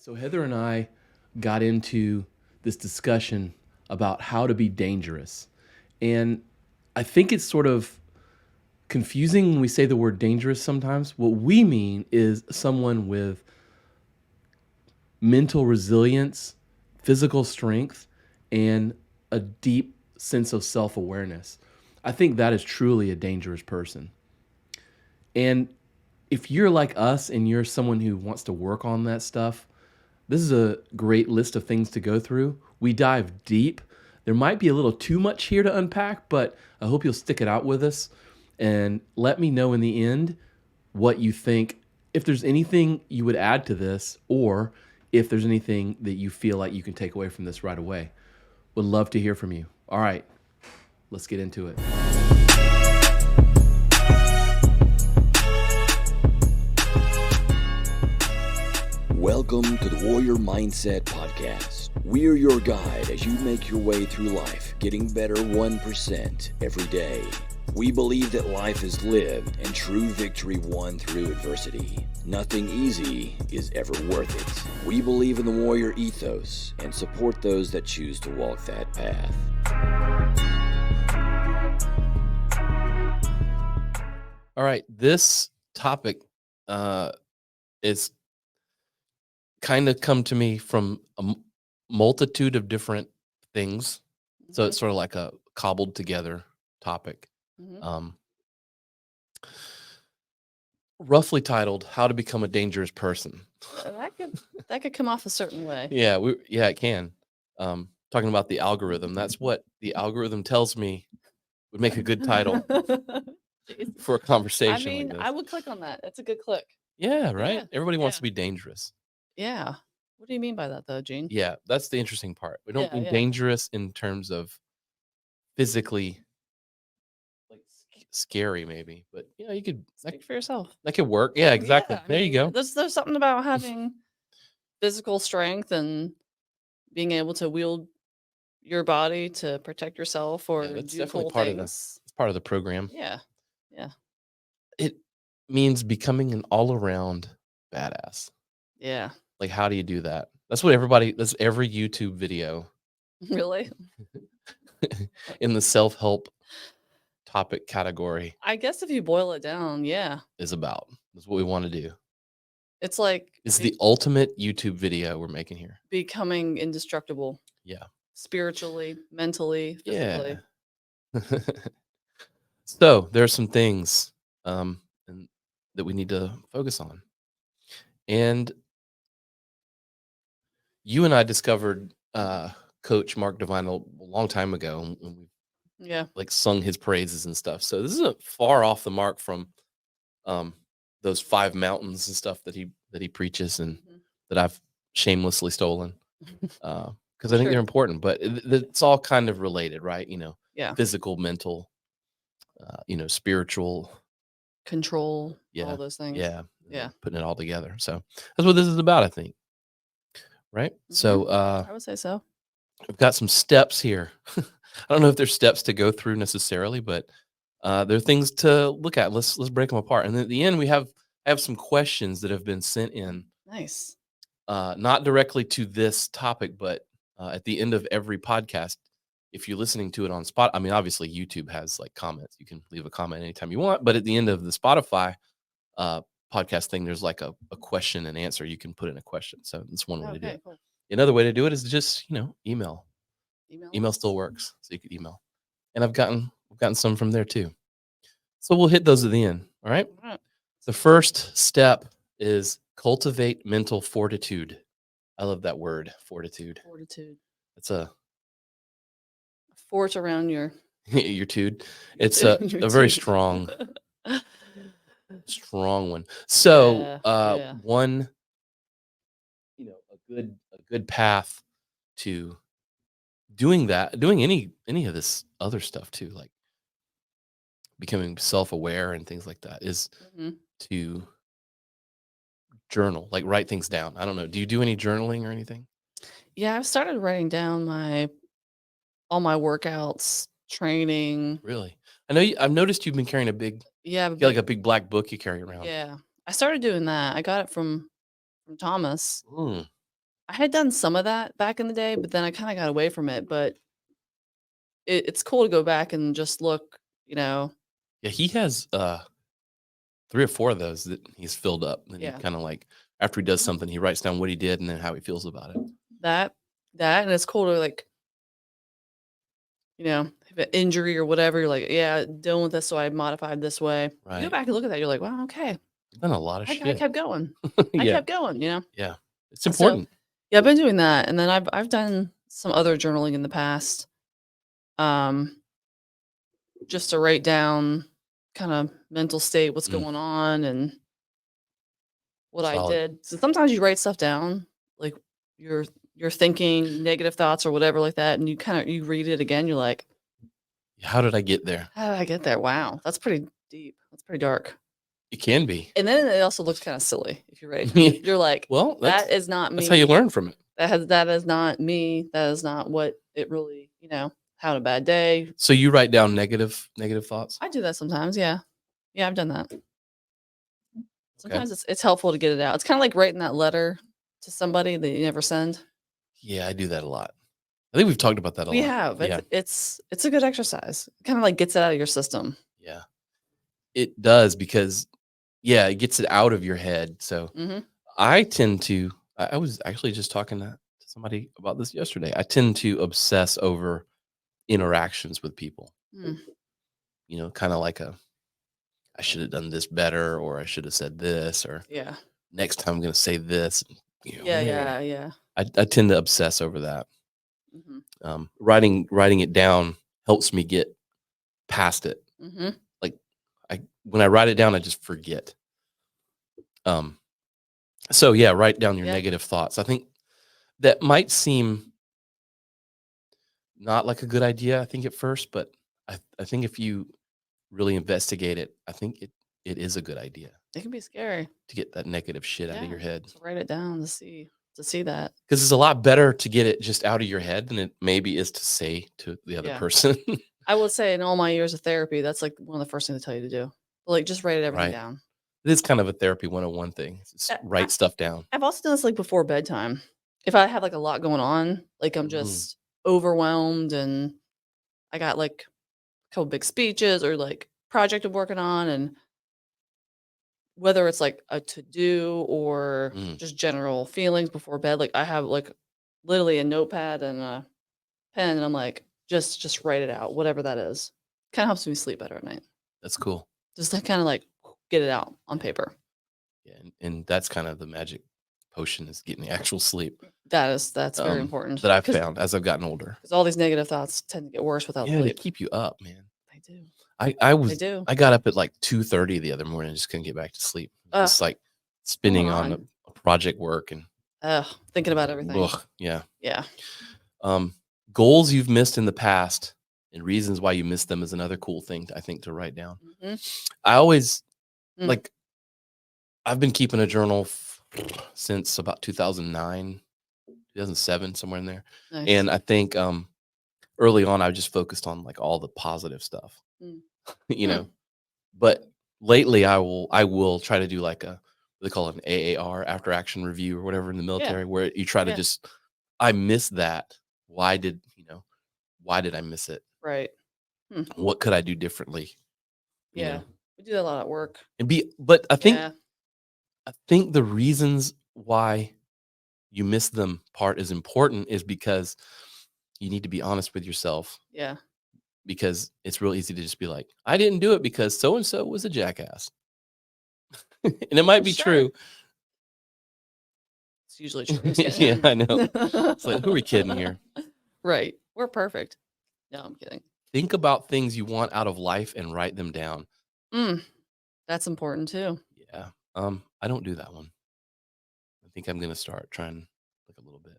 So Heather and I got into this discussion about how to be dangerous. And I think it's sort of confusing when we say the word dangerous sometimes. What we mean is someone with mental resilience, physical strength, and a deep sense of self awareness. I think that is truly a dangerous person. And if you're like us and you're someone who wants to work on that stuff, this is a great list of things to go through. We dive deep. There might be a little too much here to unpack, but I hope you'll stick it out with us and let me know in the end what you think, if there's anything you would add to this, or if there's anything that you feel like you can take away from this right away. Would love to hear from you. All right, let's get into it. Welcome to the Warrior Mindset Podcast. We are your guide as you make your way through life, getting better 1% every day. We believe that life is lived and true victory won through adversity. Nothing easy is ever worth it. We believe in the warrior ethos and support those that choose to walk that path. All right, this topic is kind of come to me from a multitude of different things. So it's sort of like a cobbled together topic. Roughly titled "How to Become a Dangerous Person." That could come off a certain way. Yeah, it can. Talking about the algorithm. That's what the algorithm tells me would make a good title for a conversation like this. I would click on that. That's a good click. Yeah, right? Yeah, Everybody wants to be dangerous. Yeah. What do you mean by that, though, Gene? Yeah, that's the interesting part. We don't mean Yeah. dangerous in terms of physically like scary, maybe, but you could Speak for yourself. that could work. Yeah, exactly. There you go. There's something about having physical strength and being able to wield your body to protect yourself or That's do definitely cool part things. it's part of the program. Yeah. It means becoming an all-around badass. Yeah. Like, how do you do that? That's every YouTube video Really? in the self-help topic category I guess if you boil it down, yeah. is about. That's what we want to do. It's like It's the ultimate YouTube video we're making here. becoming indestructible. Yeah. Spiritually, mentally, physically. Yeah. So there are some things that we need to focus on. And you and I discovered Coach Mark Devine a long time ago, and we like sung his praises and stuff. So this isn't far off the mark from those 5 mountains and stuff that he preaches and that I've shamelessly stolen because I think they're important. But it's all kind of related, right? Physical, mental, spiritual, control, all those things. Yeah, putting it all together. So that's what this is about, I think. Right? So I would say so. I've got some steps here. I don't know if there's steps to go through necessarily, but there are things to look at. Let's break them apart. And then at the end, I have some questions that have been sent in. Nice. Not directly to this topic, but at the end of every podcast, if you're listening to it on Spot, I mean, obviously YouTube has like comments. You can leave a comment anytime you want. But at the end of the Spotify podcast thing, there's like a question and answer. You can put in a question. So that's one way to do it. Cool. Another way to do it is just, email. Email still works. So you could email. And I've gotten some from there too. So we'll hit those at the end. All right. The first step is cultivate mental fortitude. I love that word, fortitude. Fortitude. It's a fort around your tude. It's a very strong one. So one, a good path to doing any of this other stuff too, like becoming self-aware and things like that, is to journal, like write things down. I don't know. Do you do any journaling or anything? Yeah, I've started writing down all my workouts, training. Really? I know I've noticed you've been carrying a big black book you carry around. Yeah. I started doing that. I got it from Thomas. I had done some of that back in the day, but then I kinda got away from it, but it's cool to go back and just look, you know. Yeah, he has 3 or 4 of those that he's filled up, and he Yeah. kinda, like after he does Mhm. something, he writes down what he did and then how he feels about it. That and it's cool to, like, if an injury or whatever, you're like, "Yeah, dealing with this, so I modified this way." You go Right. back and look at that, you're like, "Wow, okay. He's done a lot of I shit. kept going. I Yeah, kept going," you know? yeah. It's So, important. yeah, I've been doing that, and then I've done some other journaling in the past, um, just to write down kinda mental state, what's Mm, going on, and what I solid. did. So sometimes you write stuff down, like, you're you're thinking negative thoughts or whatever like that, and you read it again, you're like, How did I get there? "How did I get there? Wow, that's pretty deep. That's pretty dark." It can be. And then it also looks kinda silly if you write it down. You're like, Well, "That is not that's how you me. learn from it. That is not me. That is not what it really," "had a bad day." So you write down negative thoughts? I do that sometimes, yeah. Yeah, I've done that. Okay. Sometimes it's helpful to get it out. It's kinda like writing that letter to somebody that you never send. Yeah, I do that a lot. I think we've talked about that a We lot. have. Yeah, It's a good exercise. Kinda, like, gets it out of your system. yeah. It does because yeah, it gets it out of your head. So Mhm. I tend to I was actually just talking to somebody about this yesterday. I tend to obsess over interactions with people. Mm. Kind of like I should have done this better, or I should have said this, or Yeah. next time I'm going to say this. Yeah, yeah, yeah. I tend to obsess over that. Mhm. Writing it down helps me get past it. Mhm. Like I when I write it down, I just forget. Um, so yeah, write down your Yeah. negative thoughts. I think that might seem not like a good idea. I think at first, but I think if you really investigate it, I think it is a good idea It can be scary. to get that negative shit out of Yeah. your head. To write it down to see that. 'Cause it's a lot better to get it just out of your head than it maybe is to say to the other Yeah. person. I would say in all my years of therapy, that's, like, one of the first things they tell you to do. Like, just write everything Right? down. It is kind of a therapy 101 thing. Just I write stuff down. I've also done this, like, before bedtime. If I have, like, a lot going on, like, I'm Mhm, just overwhelmed and I got, like, a couple big speeches or, like, project I'm working on, and whether it's, like, a to-do or mm. just general feelings before bed, like, I have, like, literally a notepad and a pen, and I'm like, "Just write it out," whatever that is. Kinda helps me sleep better at night. That's cool. Just to kinda, like, get it out on Yeah, paper. yeah, and that's kind of the magic potion is getting the actual sleep, That's very important that I've because found as I've gotten older. all these negative thoughts tend to get worse without Yeah, they sleep. keep you up, man. They do. I I They was do. I got up at, like, 2:30 the other morning, I just couldn't get back to sleep. Ugh, Just, like, going spinning on on? a project work and Ugh, thinking about everything. ugh, yeah. Yeah. Um, Goals you've missed in the past and reasons why you missed them is another cool thing, I think, to write down. Mhm. I always Mm, like, I've been keeping a journal since about 2009, 2007, somewhere in there, nice. and I think, early on, I just focused on, like, all the positive stuff, Mm. you Hmm. know? But lately, I will try to do, like, what they call an AAR, after action review or whatever in the Yeah, military, where you try to yeah, just, "I missed that. Why did I miss it? right. Hmm, What could I do differently?" You yeah. know? We do that a lot at work. And be but Yeah, I think the reasons why you miss them part is important is because you need to be honest with yourself, yeah, because it's real easy to just be like, "I didn't do it because so and so was a jackass." And it might be sure. true. It's usually true, Yeah, yeah. I know. It's like, who are we kidding here? Right. We're perfect. No, I'm kidding. Think about things you want out of life and write them down. Mm, that's important too. Yeah. I don't do that one. I think I'm gonna start trying like a little bit.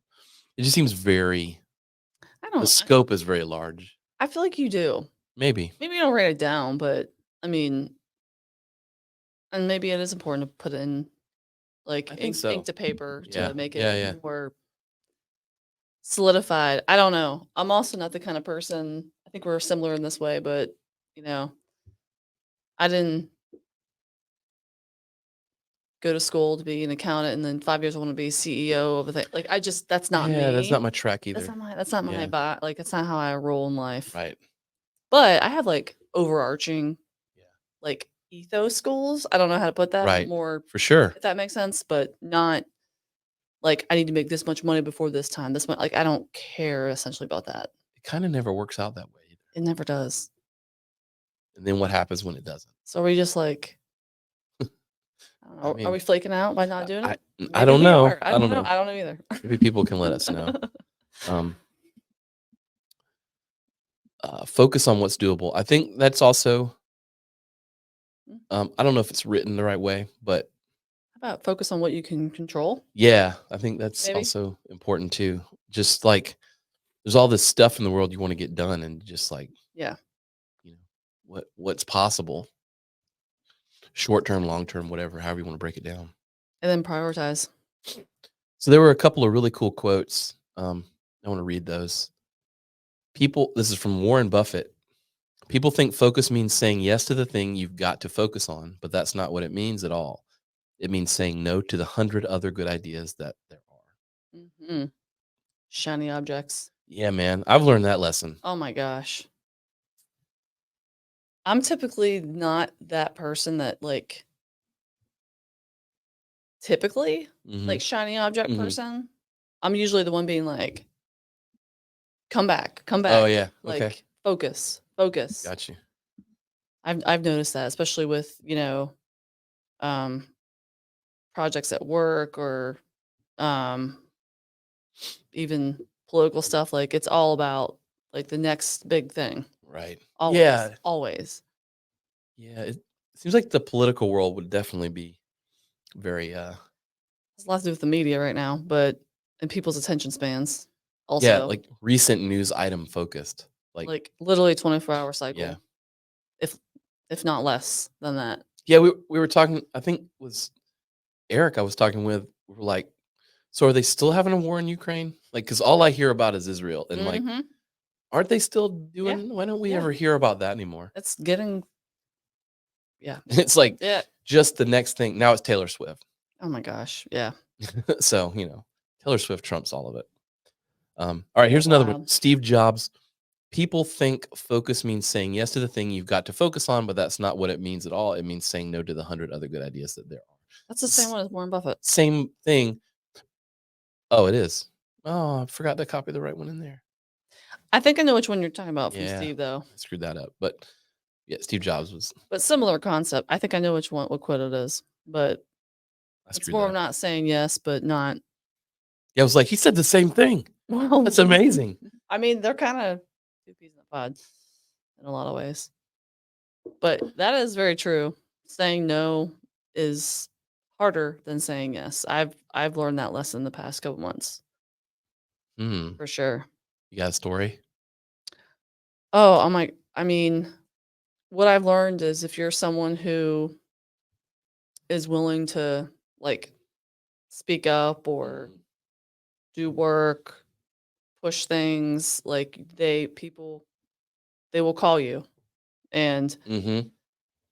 It just seems very I the don't scope is very large. I feel like you do. Maybe. Maybe you don't write it down, but I mean, and maybe it is important to put in like I think ink so. to paper Yeah. to make Yeah, it yeah. more solidified. I don't know. I'm also not the kind of person. I think we're similar in this way, but you know, I didn't go to school to be an accountant, and then 5 years I want to be CEO of a thing. Like that's not Yeah, that's not me. my track That's either. not my Yeah. vibe. Like that's not how I roll in life. Right. But I have like overarching Yeah. like ethos goals. I don't know how to put that Right. more, For sure. if that makes sense, but not like I need to make this much money before this time. This much, like I don't care essentially about that. It kind of never works out that way either. It never does. And then what happens when it doesn't? So are we just like, I don't I know, are mean, we flaking out by not doing it? I Maybe don't we know. are. I I don't don't know. know. I don't know either. Maybe people can let us know. Focus on what's doable. I think that's also, I don't know if it's written the right way, but How about focus on what you can control? yeah, I think that's Maybe. also important too. Just like there's all this stuff in the world you want to get done, and just like, Yeah. you know, what's possible, short term, long term, whatever, however you want to break it down. And then prioritize. So there were a couple of really cool quotes. I want to read those. This is from Warren Buffett. People think focus means saying yes to the thing you've got to focus on, but that's not what it means at all. It means saying no to the 100 other good ideas that there are. Hmm. Shiny objects. Yeah, man. I've learned that lesson. Oh my gosh. I'm typically not that person that like typically Mhm. like shiny object Mhm. person. I'm usually the one being like, come back, come Oh, back. yeah. Okay. Like focus, focus. Got you. I've noticed that, especially with, um projects at work or um even political stuff. Like it's all about like the next big thing. Right. Always. Yeah. Always. Yeah. It seems like the political world would definitely be very, It's a lot to do with the media right now, but and people's attention spans yeah, also. like recent news item focused. Like, Like literally 24-hour yeah. cycle. If if not less than that. Yeah. We were talking, I think it was Eric I was talking with. We were like, so are they still having a war in Ukraine? Like, because all I hear about is Israel. And like, Mhm. aren't they still Yeah. doing, why don't we Yeah. ever hear about that anymore? It's getting yeah. It's like Yeah. just the next thing. Now it's Taylor Swift. Oh my gosh. Yeah. So, Taylor Swift trumps all of it. All right, Yeah, here's another one. wild. Steve Jobs. People think focus means saying yes to the thing you've got to focus on, but that's not what it means at all. It means saying no to the 100 other good ideas that there are. That's the same one as Warren Buffett. Same thing. Oh, it is. Oh, I forgot to copy the right one in there. I think I know which one you're talking about from Yeah, Steve though. I screwed that up. But yeah, Steve Jobs was. But similar concept. I think I know what quote it is. But I it's screwed more that of up. not saying yes, but not Yeah, I was like, he said the same thing. well. That's amazing. I mean, they're kind of two peas in a pod in a lot of ways. But that is very true. Saying no is harder than saying yes. I've learned that lesson the past couple months Hmm. for sure. You got a story? Oh, I mean, what I've learned is if you're someone who is willing to like speak up or do work, push things, like they will call you and Mm-hmm.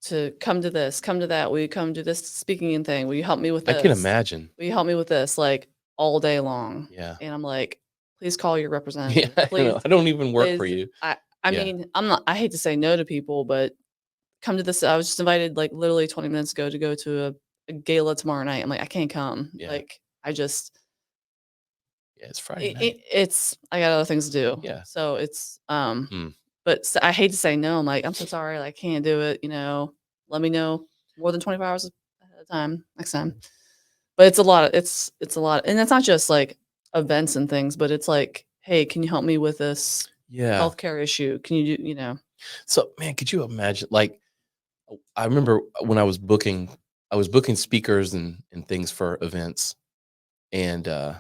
to come to this, come to that. Will you come do this speaking in thing? Will you help me with I can this? imagine. Will you help me with this? Like all day long. Yeah. And I'm like, please call your Yeah, representative. I Please, know. I don't even work for please. you. I Yeah. mean, I hate to say no to people, but come to this. I was just invited like literally 20 minutes ago to go to a gala tomorrow night. I'm like, I can't come. Yeah. Like, I just, Yeah, it's Friday night. it's, I got other things to do. Yeah. So it's, Hmm. but I hate to say no. I'm like, I'm so sorry. Like, I can't do it. Let me know more than 24 hours ahead of time next time. But it's a lot. It's a lot. And it's not just like events and things, but it's like, hey, can you help me with this Yeah. healthcare issue? Can you do, So, man, could you imagine? Like, I remember when I was booking speakers and things for events, and trying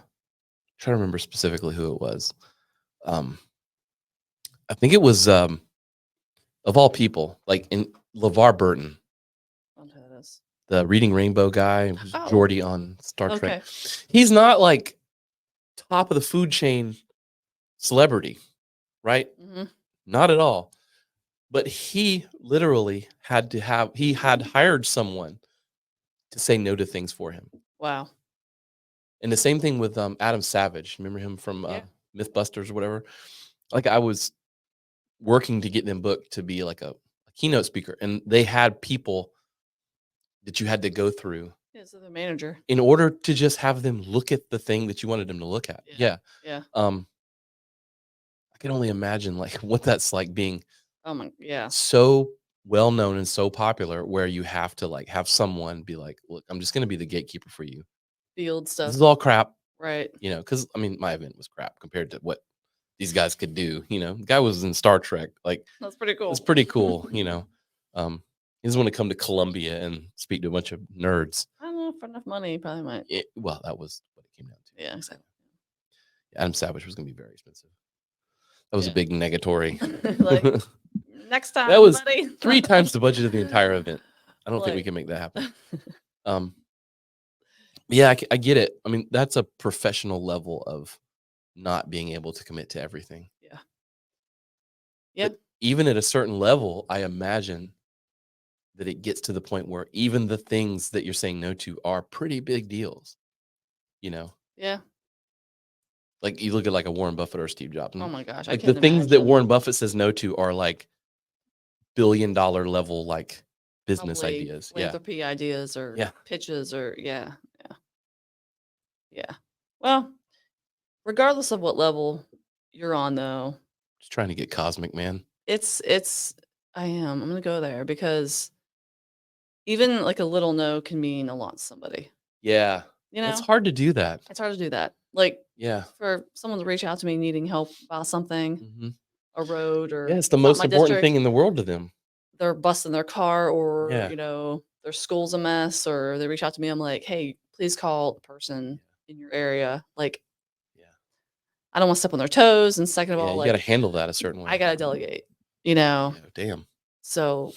to remember specifically who it was. I think it was of all people, like in LeVar Burton, I don't know who that is. the Reading Rainbow guy, who's Oh. Geordie on Star Trek. Okay. He's not like top of the food chain celebrity, right? Mhm. Not at all. But he literally had hired someone to say no to things for him. Wow. And the same thing with Adam Savage. Remember him from Yeah. Mythbusters or whatever? Like I was working to get them booked to be like a keynote speaker, and they had people that you had to go through Yeah, so the manager. in order to just have them look at the thing that you wanted them to look at. Yeah. Yeah. I can only imagine like what that's like being Oh my, yeah. so well known and so popular where you have to like have someone be like, look, I'm just going to be the gatekeeper for you. Field This stuff. is all crap, Right. because I mean, my event was crap compared to what these guys could do. The guy was in Star Trek. Like, That's pretty cool. it's pretty cool. He doesn't want to come to Columbia and speak to a bunch of nerds. I don't know, for enough money, he probably might. Well, that was what it came down to. Yeah, exactly. Adam Savage was going to be very expensive. That was Yeah. a big negatory. Like, next time, That was buddy. 3 times the budget of the entire event. I don't think we Like- can make that happen. Yeah, I get it. I mean, that's a professional level of not being able to commit to everything. Yeah. Yeah. But even at a certain level, I imagine that it gets to the point where even the things that you're saying no to are pretty big deals. Yeah. Like you look at like a Warren Buffett or Steve Jobs. Oh my gosh. Like I the can't things that imagine. Warren Buffett says no to are like billion-dollar level like business Probably ideas. Yeah. philanthropy ideas or Yeah. pitches or yeah. Well, regardless of what level you're on though, Just trying to get cosmic, man. I'm gonna go there because even like a little no can mean a lot to somebody. Yeah. You It's know? hard to do that. It's hard to do that. Like Yeah. for someone to reach out to me needing help about something, Mhm. a road or Yeah, it's the not most my important district, thing in the world to them. they're busting their car or Yeah. their school's a mess or they reach out to me, I'm like, hey, please call the person in your area. Like, Yeah. I don't want to step on their toes, and second of Yeah, all, you like got to handle that a certain way. I gotta delegate, Yeah, damn. so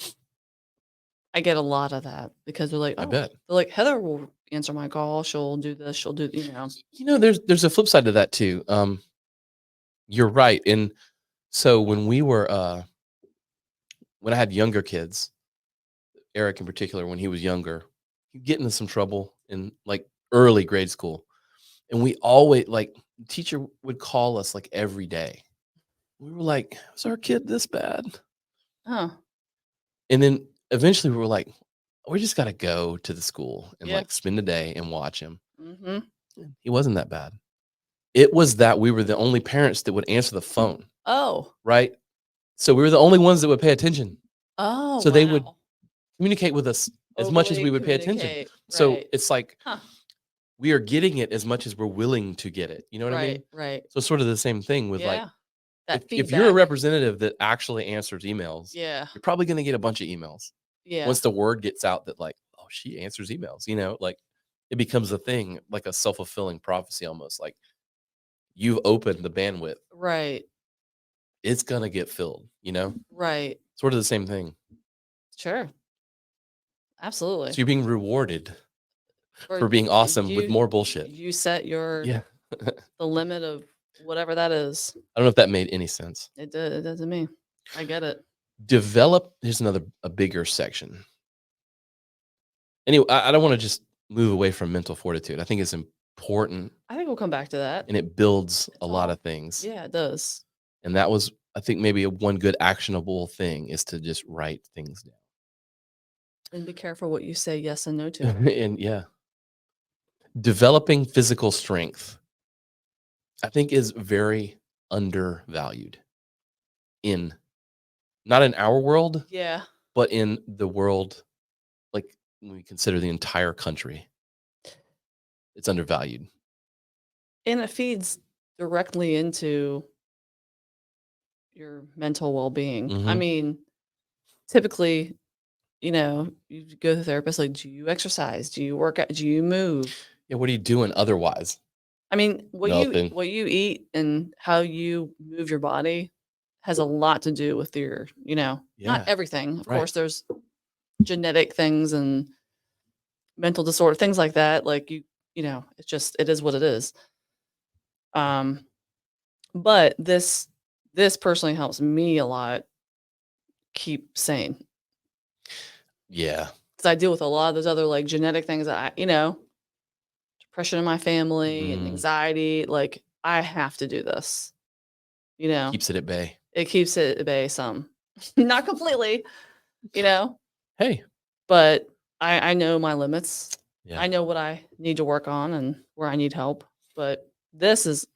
I get a lot of that because they're like, I bet. they're like, Heather will answer my call, she'll do this, she'll do There's a flip side to that too. You're right. And so when we were when I had younger kids, Eric in particular, when he was younger, he'd get into some trouble in like early grade school. And we always like the teacher would call us like every day. We were like, is our kid this bad? Oh, And then eventually we were like, we just got to go to the school and Yeah. like spend a day and watch him. mm-hmm. He wasn't that bad. It was that we were the only parents that would answer the phone, Oh, right? So we were the only ones that would pay attention, oh, So they would wow. communicate with us as much as we Overly would pay attention. communicate, So right. it's like Huh. we are getting it as much as we're willing to get it. You know what I mean? Right. So sort of the same thing with like, Yeah. That if you're a feedback. representative that actually answers emails, Yeah. you're probably going to get a bunch of emails. Yeah. Once the word gets out that like, oh, she answers emails, like it becomes a thing, like a self-fulfilling prophecy almost. Like you've opened the bandwidth, Right. it's going to get filled, Right. sort of the same thing. Sure. Absolutely. So you're being rewarded for being awesome with more bullshit. You set your Yeah. the limit of whatever that is. I don't know if that made any sense. It did. It did to me. I get it. Here's a bigger section. Anyway, I don't want to just move away from mental fortitude. I think it's important I think we'll come back to that. and it builds a lot all- of things. Yeah, it does. And that was, I think, maybe one good actionable thing is to just write things down. And be careful what you say yes and no to. And yeah, developing physical strength, I think, is very undervalued not in our world, Yeah. but in the world, like when we consider the entire country, it's undervalued. And it feeds directly into your mental well-being. I Mhm. mean, typically, you go to the therapist, like, do you exercise? Do you work out? Do you move? Yeah, what are you doing otherwise? I mean, Nothing. what you eat and how you move your body has a lot to do with your, Yeah, not everything. Of right. course, there's genetic things and mental disorder, things like that. Like it is what it is. But this personally helps me a lot keep sane. Yeah. because I deal with a lot of those other like genetic things that depression in my family and anxiety. Like I have to do this. Keeps it at bay. It keeps it at bay some, not completely, you know, Hey. but I know my limits. Yeah. I know what I need to work on and where I need help. But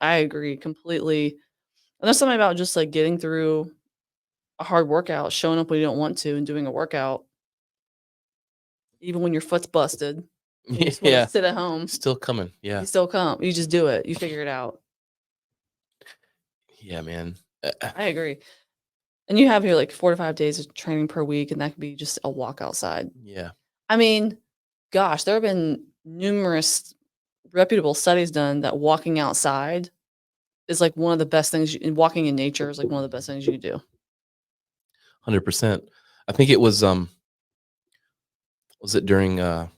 I agree completely. And there's something about just like getting through a hard workout, showing up when you don't want to and doing a workout, even when your foot's busted and you just want to Yeah. sit at home. Still coming. Yeah. You still come. You just do it. You figure it out. Yeah, man. I agree. And you have here like 4 to 5 days of training per week, and that could be just a walk outside. Yeah. I mean, gosh, there have been numerous reputable studies done that walking outside is like one of the best things, and walking in nature is like one of the best things you can do. 100%. I think it was it during all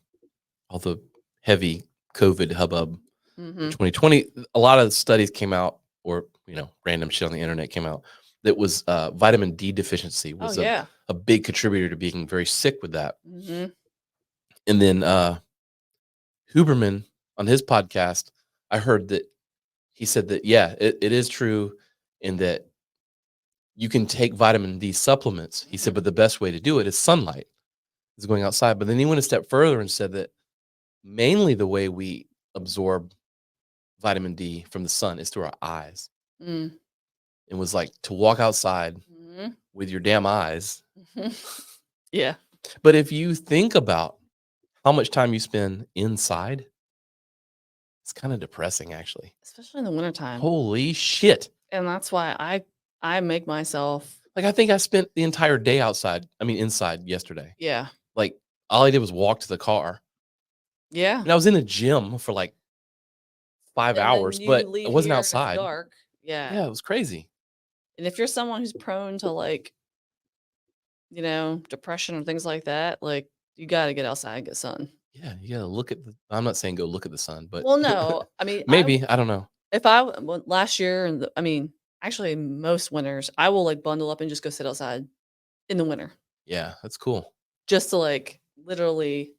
the heavy COVID hubbub in 2020? A lot of studies came out, or random shit on the internet came out, that was vitamin D deficiency was a big contributor to being very sick with that. And then Huberman on his podcast, I heard that he said that it is true in that you can take vitamin D supplements. He said, but the best way to do it is sunlight, is going outside. But then he went a step further and said that mainly the way we absorb vitamin D from the sun is through our eyes. It was like to walk outside with your damn eyes. Yeah. But if you think about how much time you spend inside, it's kind of depressing, actually. Especially in the wintertime. Holy shit. And that's why I make myself. Like, I think I spent the entire day inside yesterday. Yeah. Like, all I did was walk to the car. Yeah. And I was in the gym for like 5 hours, but I wasn't outside. Dark. Yeah. Yeah, it was crazy. And if you're someone who's prone to like, depression or things like that, like you got to get outside and get sun. Yeah, you got to look at I'm not saying go look at the sun, but well, no, I mean, maybe, I don't know. If last year and actually most winters, I will like bundle up and just go sit outside in the winter. Yeah, that's cool. Just to like literally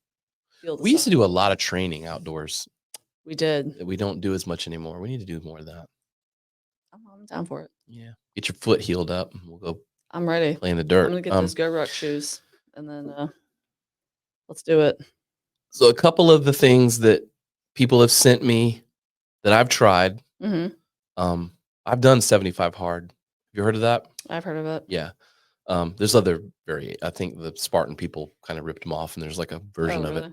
feel the We used to sun. do a lot of training outdoors. We did. We don't do as much anymore. We need to do more of that. I'm down for it. Yeah. Get your foot healed up and we'll go. I'm ready. Play in the dirt. I'm going to get those Go Ruck shoes and then let's do it. So a couple of the things that people have sent me that I've tried. I've done 75 hard. Have you heard of that? I've heard of it. Yeah. There's other I think the Spartan people kind of ripped them off, and there's like a version of it.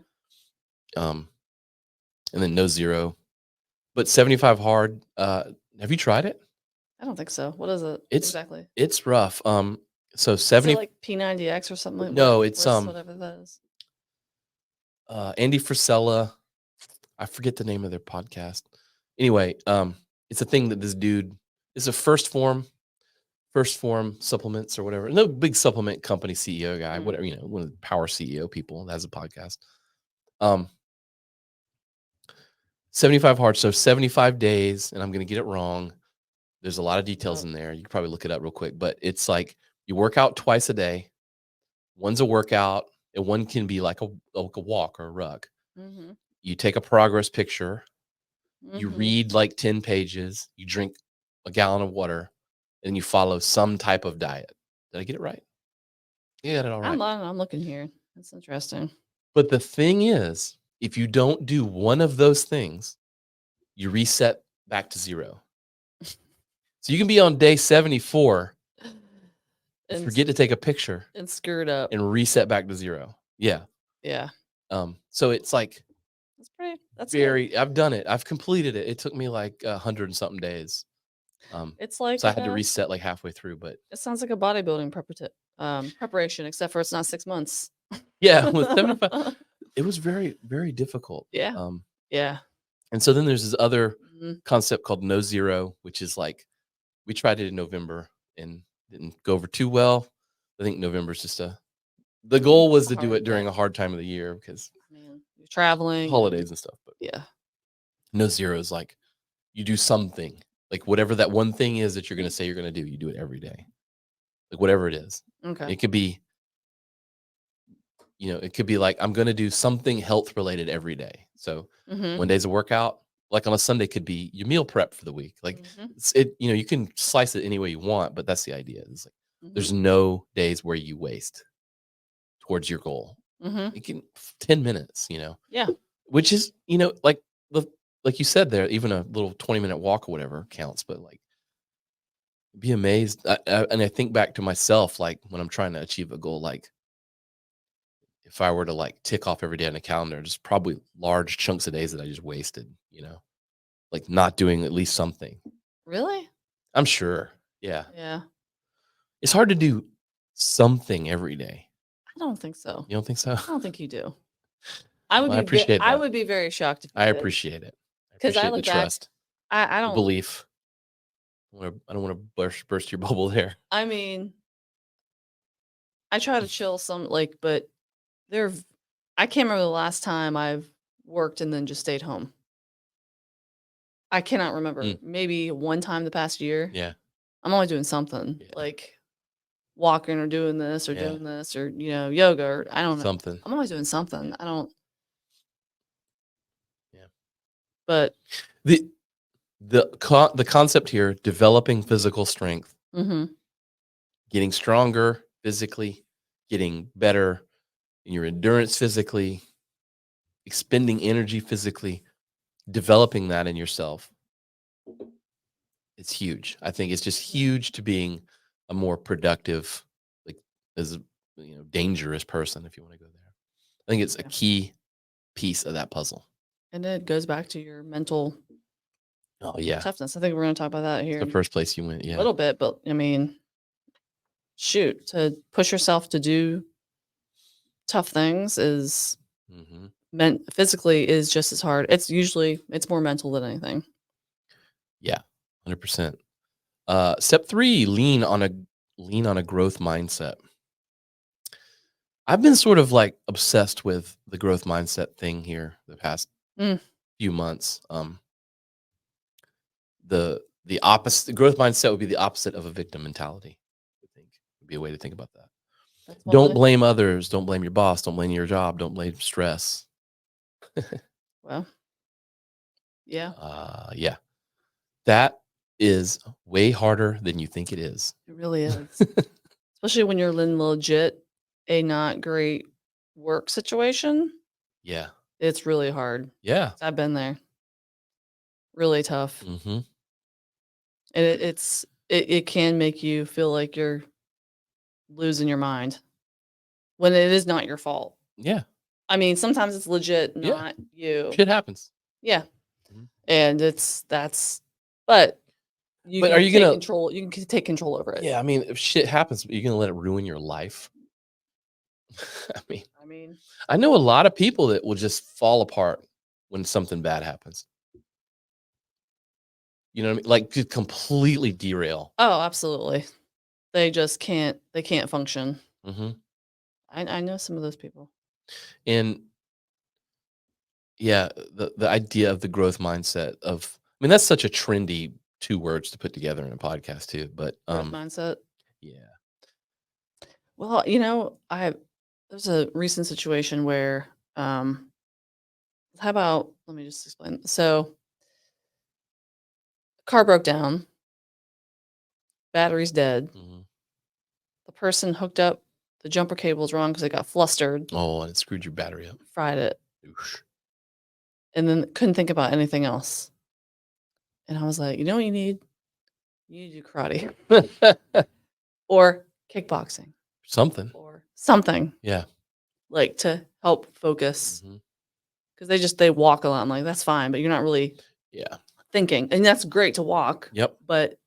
And then No Zero, but 75 hard. Have you tried it? I don't think so. What is it exactly? It's rough. So 70 is it like P90X or something like no, it's whatever that is. Andy Frisella, I forget the name of their podcast. Anyway, it's a thing that this dude is a first form supplements or whatever. No big supplement company CEO guy, whatever, one of the power CEO people that has a podcast. 75 hard, so 75 days, and I'm going to get it wrong. There's a lot of details in there. You can probably look it up real quick, but it's like you work out twice a day. One's a workout, and one can be like a walk or a rug. You take a progress picture. You read like 10 pages. You drink a gallon of water, and you follow some type of diet. Did I get it right? You got it all right. I'm looking here. That's interesting. But the thing is, if you don't do one of those things, you reset back to zero. So you can be on day 74 and forget to take a picture and screw it up and reset back to zero. Yeah. Yeah. So it's like that's very good. I've done it. I've completed it. It took me like 100 and something days. It's like so I had to reset like halfway through, but it sounds like a bodybuilding preparation, except for it's not 6 months. Yeah, with 75, it was very, very difficult. Yeah. Yeah. And so then there's this other concept called No Zero, which is like we tried it in November and didn't go over too well. I think November's just the goal was to do it during a hard time of the year because you're traveling, holidays and stuff. But yeah, No Zero is like you do something, like whatever that one thing is that you're going to say you're going to do, you do it every day, like whatever it is. Okay. It could be, it could be like, I'm going to do something health related every day. So Mhm. one day's a workout, like on a Sunday could be your meal prep for the week. Like Mhm. you can slice it any way you want, but that's the idea. It's like, there's Mhm. no days where you waste towards your goal. Mhm. You can 10 minutes, Yeah. which is, the, like you said there, even a little 20-minute walk or whatever counts, but like, be amazed. And I think back to myself, like when I'm trying to achieve a goal, like if I were to like tick off every day on the calendar, there's probably large chunks of days that I just wasted, like not doing at least something. Really? I'm sure. Yeah. Yeah. It's hard to do something every day. I don't think so. You don't think so? I don't think you do. I would Well, I be appreciate I that. would be very shocked if you I did. appreciate it. I 'Cause I appreciate the look back, trust, I the don't belief. I don't want to burst your bubble there. I mean, I try to chill some like, but there v I can't remember the last time I've worked and then just stayed home. I cannot remember. Mm, Maybe one time the past year. yeah. I'm always doing something, Yeah. like walking or doing this or Yeah. doing this or, yoga or I don't know. Something. I'm always doing something. I don't Yeah. but The the concept here, developing physical strength, Mhm. getting stronger physically, getting better in your endurance physically, expending energy physically, developing that in yourself. It's huge. I think it's just huge to being a more productive, like as dangerous person, if you want to go there. I think it's a Yeah. key piece of that puzzle. And it goes back to your mental Oh yeah. toughness. I think we're gonna talk about that It's here the in first place you went. a Yeah. little bit, but I mean, shoot, to push yourself to do tough things is Hmm. meant physically is just as hard. It's more mental than anything. Yeah. 100%. Step 3, lean on a growth mindset. I've been sort of like obsessed with the growth mindset thing here the past Mm, few months. The opposite, the growth mindset would be the opposite of a victim mentality. I think would be a way to think about that. that's Don't why blame others. Don't blame your boss. Don't blame your job. Don't blame stress. well, yeah, Yeah, that is way harder than you think it is. it really is. Especially when you're in legit a not great work situation, Yeah, it's really hard. yeah. 'Cause I've been there. Really tough. Hmm. And it can make you feel like you're losing your mind when it is not your fault. Yeah, I mean, sometimes it's legit yeah. not you. Shit happens. Yeah. Mhm. And but you But are can you take gonna? control you can take control over it. Yeah, I mean, if shit happens, are you gonna let it ruin your life? I mean, I mean, I know a lot of people that will just fall apart when something bad happens. You know what I mean? Like, just completely derail. oh, absolutely. They can't function. Hmm. I know some of those people. And yeah, the idea of the growth mindset of, I mean, that's such a trendy 2 words to put together in a podcast too. But Growth mindset. yeah. Well, there's a recent situation where how about let me just explain. So, car broke down, battery's dead. Hmm. The person hooked up the jumper cables wrong because they got flustered, Oh, and it screwed your battery up. fried it, Oosh. and then couldn't think about anything else. And I was like, you know what you need? You need to do karate or kickboxing Something. or something Yeah. like to help focus Hmm. because they walk a lot. I'm like, that's fine, but you're not really Yeah. thinking, and that's great to walk, Yep. but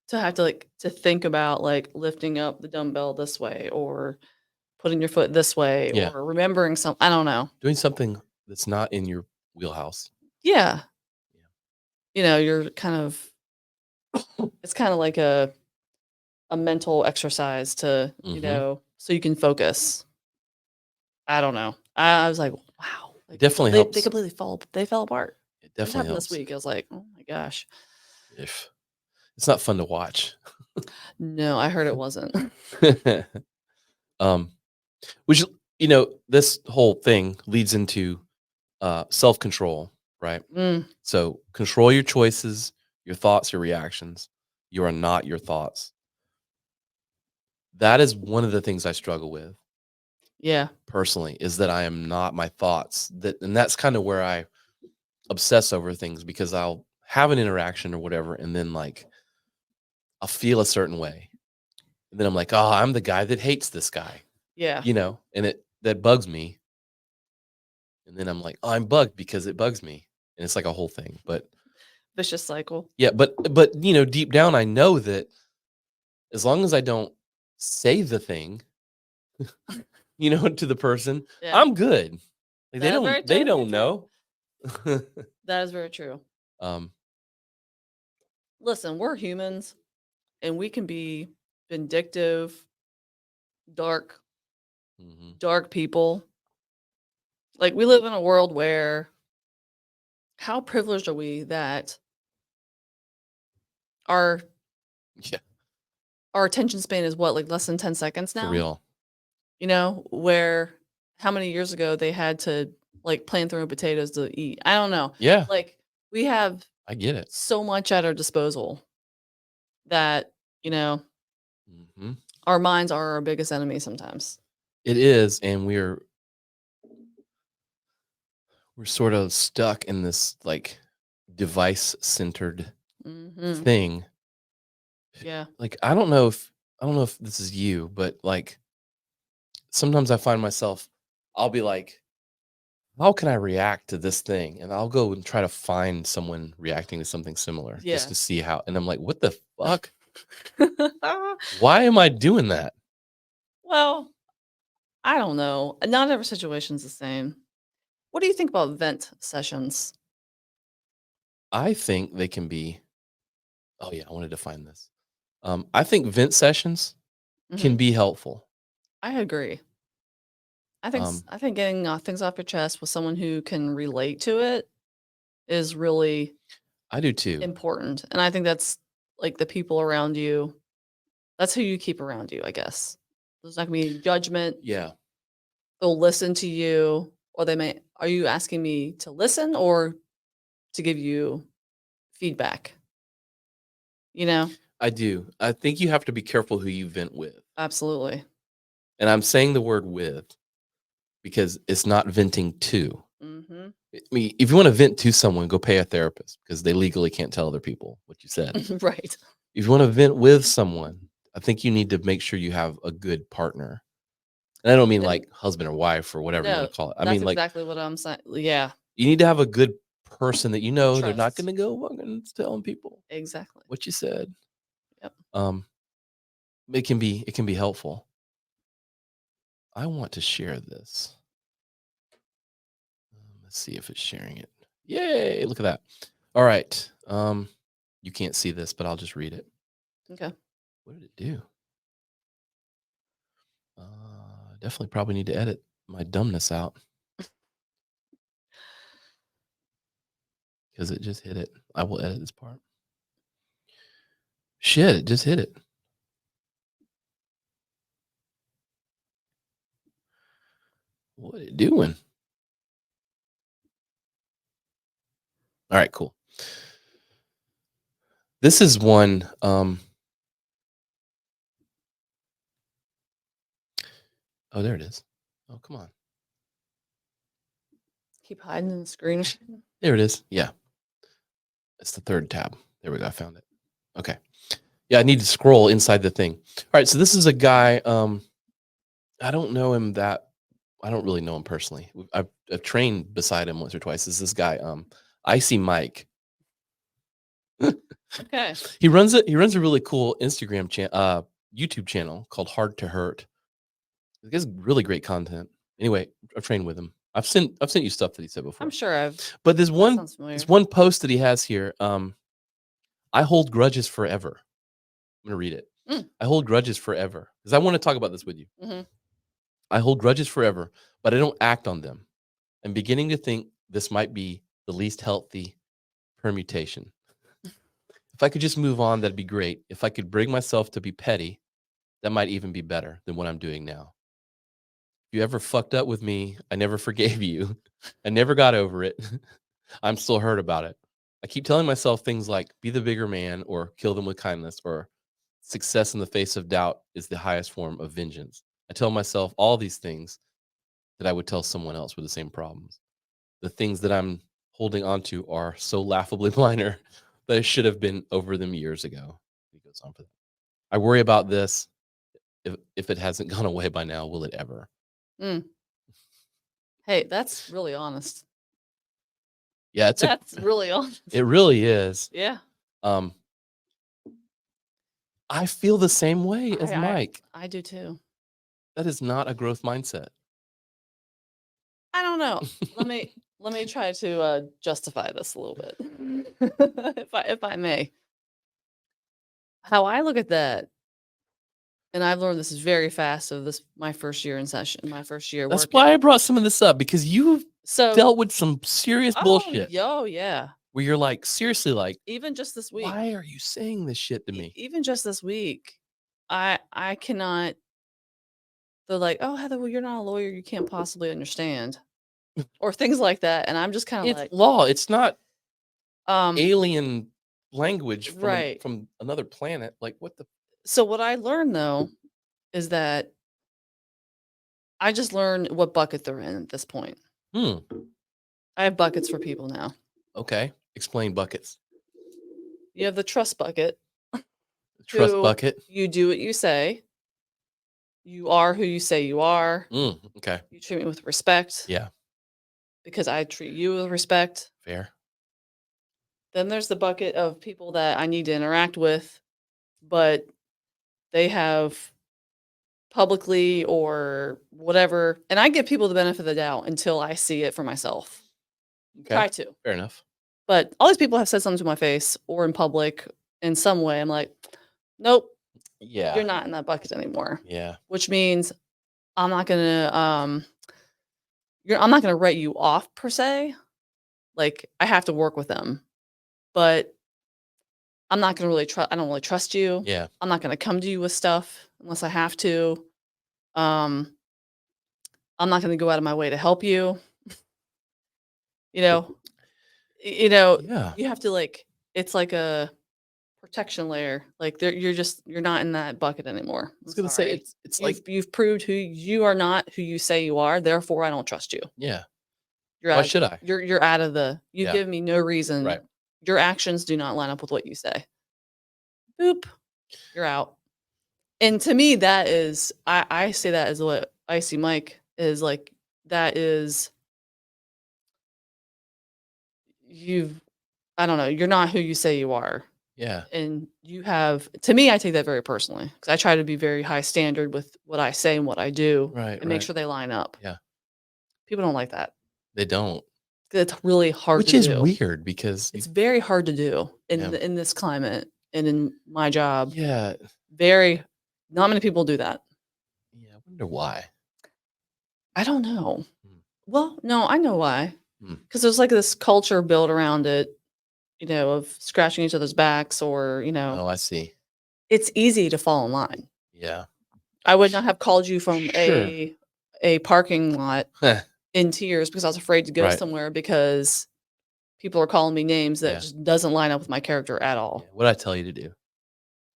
to have to to think about like lifting up the dumbbell this way or putting your foot this way Yeah. or remembering some I don't know. Doing something that's not in your wheelhouse. Yeah. Yeah. You're kind of it's kind of like a mental exercise to, Hmm. so you can focus. I don't know. I was like, wow. It Like definitely they helps. completely they fell apart. It This definitely happened this helps. week. I was like, oh my gosh. If it's not fun to watch. No, I heard it wasn't. um, which this whole thing leads into self-control, right? Mm, So control your choices, your thoughts, your reactions. You are not your thoughts. That is one of the things I struggle with yeah. personally, is that I am not my thoughts. And that's kind of where I obsess over things, because I'll have an interaction or whatever, and then like I'll feel a certain way. And then I'm like, oh, I'm the guy that hates this guy, Yeah. and that bugs me. And then I'm like, oh, I'm bugged because it bugs me. And it's like a whole thing. But Vicious cycle. yeah, but deep down I know that as long as I don't say the thing, to the person, Yeah. I'm good. Like That is very they true. don't know. That is very true. um Listen, we're humans and we can be vindictive, dark, mhm. dark people. Like we live in a world where how privileged are we that our Yeah, our attention span is what, like less than 10 seconds for now? real. Where how many years ago they had to like plant their own potatoes to eat. I don't know. Yeah, Like we have I get it. so much at our disposal that, you know, Mhm. our minds are our biggest enemy sometimes. It is, and we're sort of stuck in this like device centered Mhm. thing. Yeah. Like I don't know if this is you, but like sometimes I find myself, I'll be like, how can I react to this thing? And I'll go and try to find someone reacting to something similar just Yeah. to see how. And I'm like, what the fuck? Why am I doing that? Well, I don't know. Not every situation's the same. What do you think about vent sessions? I think they can be. Oh yeah, I wanted to find this. I think vent sessions can Mhm. be helpful. I agree. Um, I think getting things off your chest with someone who can relate to it is really I do too. important, and I think that's, like, the people around you that's who you keep around you, I guess. There's not gonna be judgment. Yeah, They'll listen to you, or they may are you asking me to listen or to give you feedback? You know? I do. I think you have to be careful who you vent with. Absolutely. And I'm saying the word with because it's not venting to. Mhm. I mean, if you want to vent to someone, go pay a therapist because they legally can't tell other people what you said. Right. If you want to vent with someone, I think you need to make sure you have a good partner. And I don't mean And like husband or wife or whatever you want no, to call it. I that's mean like exactly what I'm saying. Yeah, you need to have a good person that they're not going trust. to go fucking telling people Exactly. what you said. Yep. Um, it can be helpful. I want to share this. Let's see if it's sharing it. Yay! Look at that. All right. You can't see this, but I'll just read it. Okay. What did it do? Definitely probably need to edit my dumbness out because it just hit it. I will edit this part. Shit, it just hit it. What it doing? All right, cool. This is one. Oh, there it is. Oh, come on. Keep hiding in the screen. There it is. Yeah, it's the third tab. There we go. I found it. Okay. Yeah, I need to scroll inside the thing. All right, so this is a guy. I don't know him that. I don't really know him personally. I've trained beside him once or twice. This guy, Icy Mike. Okay. He runs a really cool YouTube channel called Hard to Hurt. He has really great content. Anyway, I've trained with him. I've sent you stuff that he said before. I'm sure I've But there's that sounds familiar. this one post that he has here. I hold grudges forever. I'm gonna read it. Mm. I hold grudges forever because I want to talk about this with you. Mhm. I hold grudges forever, but I don't act on them. I'm beginning to think this might be the least healthy permutation. If I could just move on, that'd be great. If I could bring myself to be petty, that might even be better than what I'm doing now. you ever fucked up with me, I never forgave you. I never got over it. I'm still hurt about it. I keep telling myself things like be the bigger man or kill them with kindness or success in the face of doubt is the highest form of vengeance. I tell myself all these things that I would tell someone else with the same problems. The things that I'm holding on to are so laughably minor that I should have been over them years ago. He goes on for that. I worry about this. If it hasn't gone away by now, will it ever? Mm. Hey, that's really honest. Yeah, That's really honest. it really is. Yeah. Um, I feel the same way as Mike. I do too. That is not a growth mindset. I don't know. Let me try to justify this a little bit, if I may. How I look at that, and I've learned this is very fast. So this my first year in session, my first year That's working. why I brought some of this up because you've So dealt with some serious bullshit Oh yeah. where you're like, seriously, like, Even just this week. why are you saying this shit to me? Even just this week, I cannot. They're like, oh Heather, well you're not a lawyer, you can't possibly understand, or things like that, and I'm just kind of It's like, law. It's not um, alien language right. from another planet. Like, what the? So what I learned though is that I just learned what bucket they're in at this point. Hmm. I have buckets for people now. Okay. Explain buckets. You have the trust bucket. Trust who bucket. You do what you say. You are who you say you are. Okay. You treat me with respect. Yeah. Because I treat you with respect. Fair. Then there's the bucket of people that I need to interact with, but they have publicly or whatever, and I give people the benefit of the doubt until I see it for myself. Okay. Try to. Fair enough. But all these people have said something to my face or in public in some way. I'm like, nope, Yeah. you're not in that bucket anymore. Yeah. Which means I'm not gonna I'm not gonna write you off per se. Like I have to work with them, but I'm not gonna really trust. I don't really trust you. Yeah. I'm not gonna come to you with stuff unless I have to. Um, I'm not gonna go out of my way to help you. You know, Yeah. you have to like. It's like a protection layer. Like you're not in that bucket anymore. I was gonna say it's like you've proved who you are not who you say you are. Therefore, I don't trust you. yeah. You're Why out, should I? You're out of the. You Yeah. give me no reason. Right. Your actions do not line up with what you say. Boop. You're out. And to me, that is I say that as what I see Mike is like. That is you've. I don't know. You're not who you say you are. Yeah. And you have, to me, I take that very personally because I try to be very high standard with what I say and what I do Right. and make sure they line up. Yeah. People don't like that. They don't. It's really hard Which to is do. weird because It's very hard to do Yeah. in this climate and in my job. yeah. Not many people do that. Yeah. I wonder why. I don't know. Hmm. Well, no, I know why. Hmm. Because there's like this culture built around it, of scratching each other's backs or, Oh, I see. it's easy to fall in line. Yeah. I would not have called you from Sure. a parking lot in tears because I was afraid to go Right. somewhere because people are calling me names that Yeah. just doesn't line up with my character at all. Yeah. What did I tell you to do?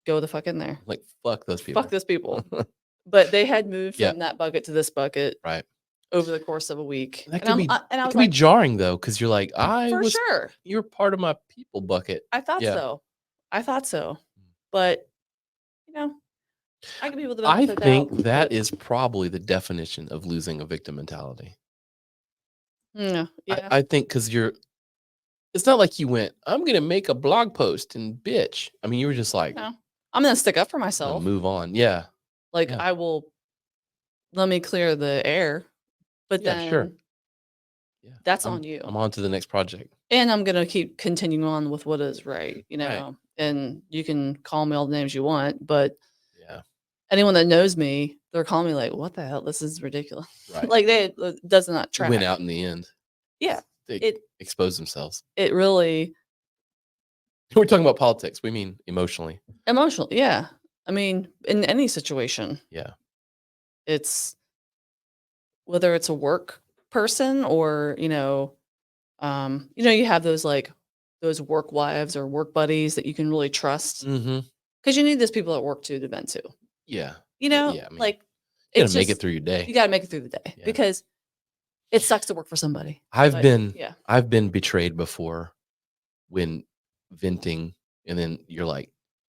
Go the fuck in there. Like fuck those people. Fuck those people. But they had moved Yeah. from that bucket to this bucket Right. over the course of a week. That And can be I it was can be like, jarring though, because you're like, for sure. you're part of my people bucket. I thought Yeah. so. I thought so. But I give people the I benefit of the think doubt, that but- is probably the definition of losing a victim mentality. Yeah. I think because it's not like you went, I'm gonna make a blog post and bitch. I mean, you were just like, No. I'm gonna stick up for "Gonna myself. move on. Yeah. Like Yeah. I will let me clear the air. But Yeah, then sure. Yeah. that's I'm on you. I'm on to the next project. And I'm gonna keep continuing on with what is right, Right. And you can call me all the names you want, but Yeah. anyone that knows me, they're calling me like, "What the hell? This is ridiculous." Right. Like it does not They track. went out in the end. Yeah, They it exposed themselves. it really We're talking about politics. We mean emotionally. emotional. Yeah, I mean, in any situation, Yeah. it's whether it's a work person or, you have those like those work wives or work buddies that you can really trust Mm-hmm. because you need those people at work too to vent to. Yeah. Yeah, I mean, like you it's gotta make it just through your day. you got to make it through the day Yeah. because it sucks to work for somebody. I've But, been yeah. I've been betrayed before when venting, and then you're like,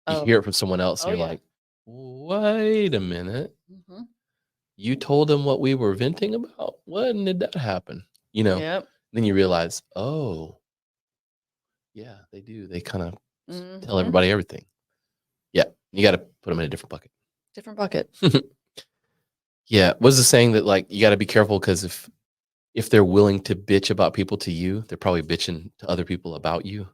you Oh, hear it from someone else, and oh you're yeah. like, wait a minute. Hmm. You told them what we were venting about? When did that happen? Yep. Then you realize, oh, yeah, they do. They kind of tell Hmm. everybody everything. Yeah, you got to put them in a different bucket. Different bucket. Yeah, was the saying that like you got to be careful because if they're willing to bitch about people to you, they're probably bitching to other people about you.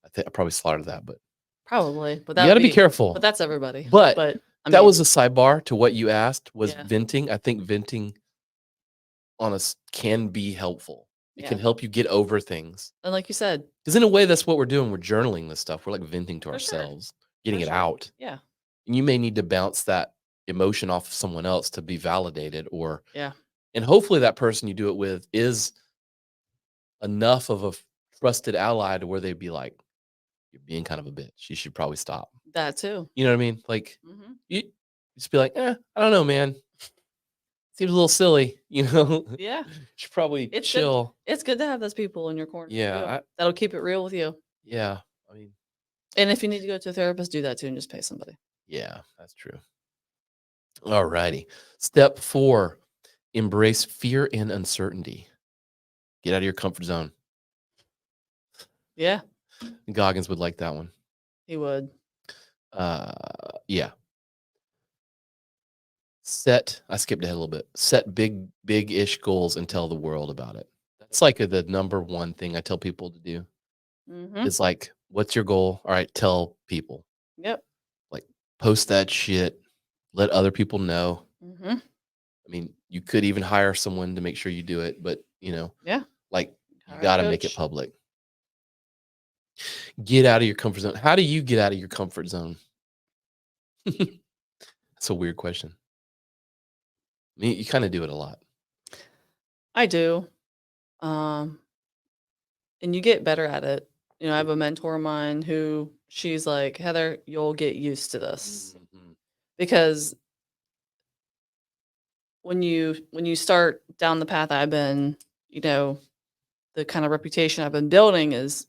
I think I probably slaughtered that, but Probably, but you got to be careful. But that's everybody. But But I that mean, was a sidebar to what you asked was Yeah. venting. I think venting on us can be helpful. It can Yeah. help you get over things. and like you said, Because in a way, that's what we're doing. We're journaling this stuff. We're like venting to For sure. ourselves, getting For it sure. out. Yeah. And you may need to bounce that emotion off of someone else to be validated, or Yeah. and hopefully that person you do it with is enough of a trusted ally to where they'd be like, "You're being kind of a bitch. You should probably stop." That too. You know what I mean? Like Hmm. you just be like, I don't know, man. Seems a little silly, Yeah. Should probably It's chill. good. It's good to have those people in your corner. Yeah, too. That'll keep it real with you. yeah. I mean, And if you need to go to a therapist, do that too, and just pay somebody. yeah, that's true. All righty. Step 4, embrace fear and uncertainty. Get out of your comfort zone. Yeah, Goggins would like that one. he would. Yeah. I skipped ahead a little bit. Set big-ish goals and tell the world about it. That's like the number one thing I tell people to do. Hmm. Is like, what's your goal? All right, tell people. Yep. Like, post that shit. Let other people know. Hmm. I mean, you could even hire someone to make sure you do it, but Yeah. like you Hire a got to make it coach. public. Get out of your comfort zone. How do you get out of your comfort zone? That's a weird question. I mean, you kind of do it a lot. I do. And you get better at it. I have a mentor of mine who she's like, Heather, you'll get used to this Mhm. because when you start down the path I've been, the kind of reputation I've been building is,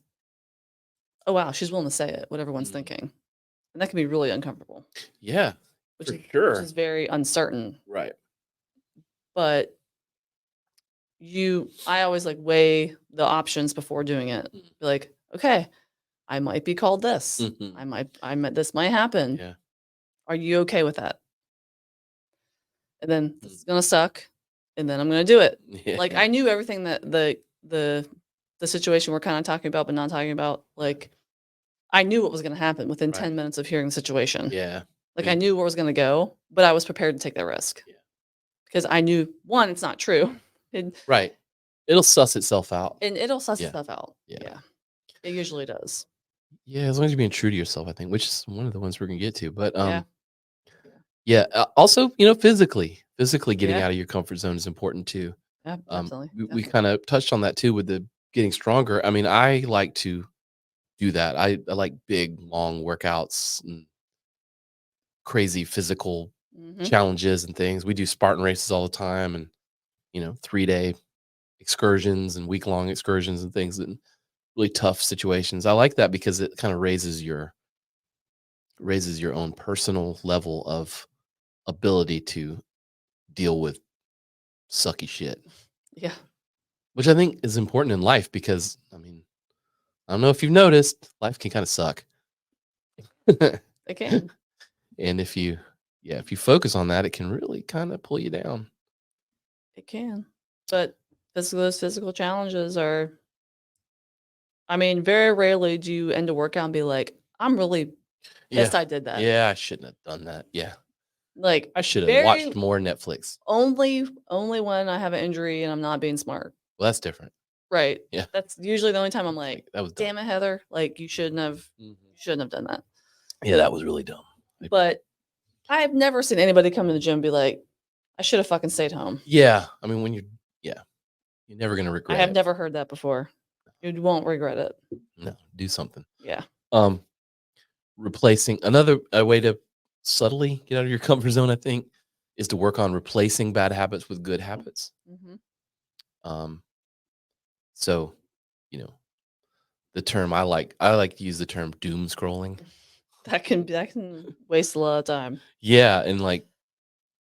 oh wow, she's willing to say it, what everyone's Mhm. thinking, and that can be really uncomfortable, Yeah, which for is sure. which is very uncertain. Right. But I always like weigh the options before doing it. Mhm. Be like, okay, I might be called this. Mhm. This might happen. Yeah. Are you okay with that? And then this Mm. is gonna suck, and then I'm gonna do it. Yeah. Like I knew everything that the situation we're kind of talking about, but not talking about. Like I knew what was gonna happen within Right. 10 minutes of hearing the situation. Yeah. Like Me- I knew where it was gonna go, but I was prepared to take that risk. Yeah. Because I knew one, it's not true. And, Right. It'll suss itself out. and it'll suss Yeah. itself out. Yeah. Yeah. It usually does. Yeah, as long as you're being true to yourself, I think, which is one of the ones we're gonna get to. But Yeah. yeah. Also, physically getting Yeah. out of your comfort zone is important too. Yeah, absolutely. We kind of touched on that too with the getting stronger. I mean, I like to do that. I like big, long workouts and crazy physical Hmm. challenges and things. We do Spartan races all the time, and 3-day excursions and week-long excursions and things in really tough situations. I like that because it kind of raises your own personal level of ability to deal with sucky shit, Yeah. which I think is important in life because I mean, I don't know if you've noticed, life can kind of suck. It can. And if you focus on that, it can really kind of pull you down. It can. But those physical challenges are, I mean, very rarely do you end a workout and be like, I'm really pissed I did that. Yeah, I shouldn't have done that. Yeah. Like I should have watched more Netflix. only when I have an injury and I'm not being smart. Well, that's different. Right. Yeah. That's usually the only time I'm like, That was dumb. damn it, Heather. Like you shouldn't have done that. Yeah, that was really dumb. But I've never seen anybody come to the gym and be like, I should have fucking stayed home. Yeah. I mean, you're never going to I regret have it. never heard that before. You won't regret it. No, do something. Yeah. Replacing a way to subtly get out of your comfort zone, I think, is to work on replacing bad habits with good habits. So, the term I like to use the term doom scrolling. That can waste a lot of time. Yeah, and like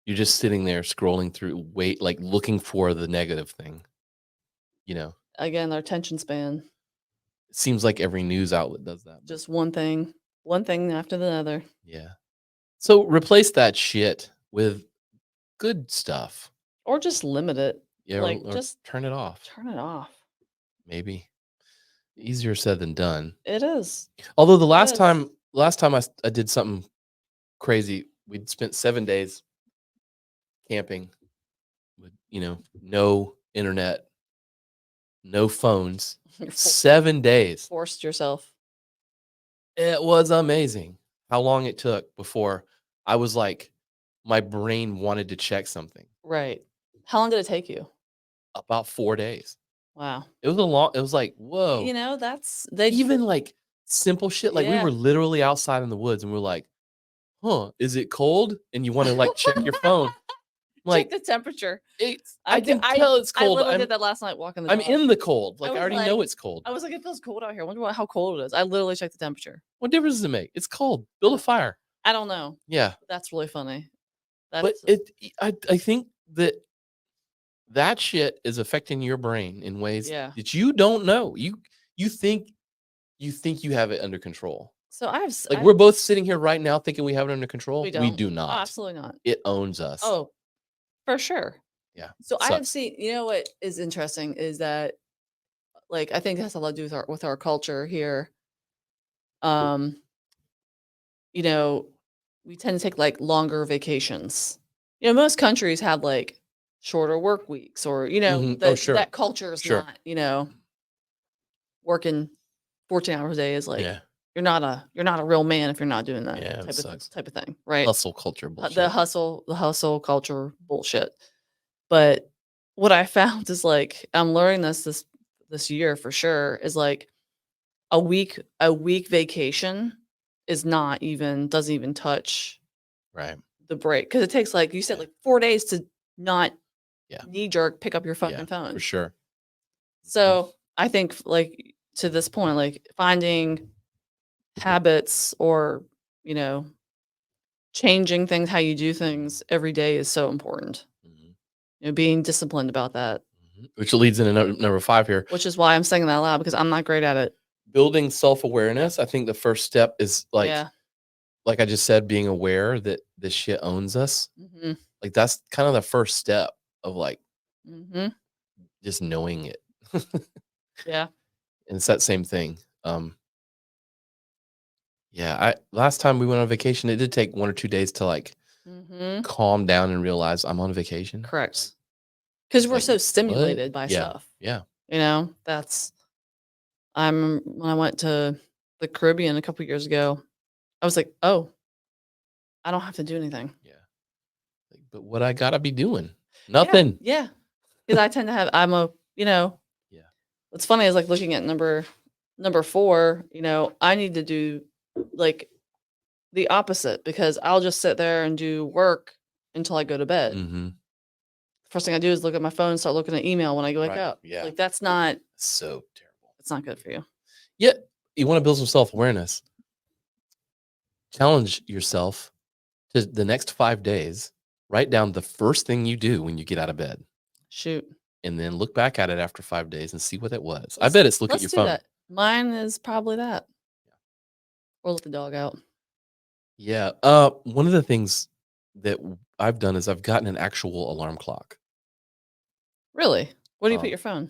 you're just sitting there scrolling through, like looking for the negative thing. Again, our attention span. It seems like every news outlet does that. Just one thing after the other. Yeah. So replace that shit with good stuff. Or just limit it. Yeah, like or just turn it off. turn it off. Maybe. Easier said than done. It is. Although the last time I did something crazy, we'd spent 7 days camping with, no internet, no phones, 7 days. Forced yourself. It was amazing how long it took before I was like, my brain wanted to check something. Right. How long did it take you? About 4 days. Wow. It was like, whoa. That's Even like simple shit. Like we were literally outside in the woods and we're like, is it cold? And you want to like check your phone. Like, check the temperature. I can tell it's cold. I literally did that last night walking the I'm dog. in the cold. Like I already know it's cold. I was like, it feels cold out here. I wonder how cold it is. I literally checked the temperature. What difference does it make? It's cold. Build a fire. I don't know. Yeah. That's really funny. But I think that shit is affecting your brain in ways that you don't know. You think you have it under control. So we're both sitting here right now thinking we have it under control. We do not. Oh, absolutely not. It owns us. Oh, for sure. Yeah. So I have seen, what is interesting is that, like, I think it has a lot to do with our culture here. We tend to take like longer vacations. Most countries have like shorter work weeks, or that culture is not, working 14 hours a day is like you're not a real man if you're not doing that type of thing, right? Hustle culture bullshit. The hustle culture bullshit. But what I found is, like, I'm learning this year for sure, is like a week vacation doesn't even touch the break, because it takes, like you said, like 4 days to not knee jerk pick up your fucking phone. For sure. So I think, like, to this point, like finding habits or changing things, how you do things every day, is so important. Being disciplined about that. Which leads into number 5 here. Which is why I'm saying that out loud, because I'm not great at it. Building self-awareness. I think the first step is like I just said, being aware that this shit owns us. Like that's kind of the first step of like just knowing it. Yeah. And it's that same thing. Last time we went on vacation, it did take 1 or 2 days to like calm down and realize I'm on vacation. Correct. Because we're so stimulated by stuff. Yeah. When I went to the Caribbean a couple years ago, I was like, oh, I don't have to do anything. Yeah. But what I gotta be doing? Nothing. Yeah. Because I tend to have, what's funny is, like, looking at number 4, I need to do like the opposite, because I'll just sit there and do work until I go to bed. First thing I do is look at my phone, start looking at email when I wake up. Yeah. Like, that's not so terrible. It's not good for you. Yeah. You want to build some self-awareness. Challenge yourself to the next 5 days. Write down the first thing you do when you get out of bed. Shoot. And then look back at it after 5 days and see what it was. I bet it's look at your phone. That. Mine is probably that. Or let the dog out. Yeah. One of the things that I've done is I've gotten an actual alarm clock. Really? Where do you put your phone?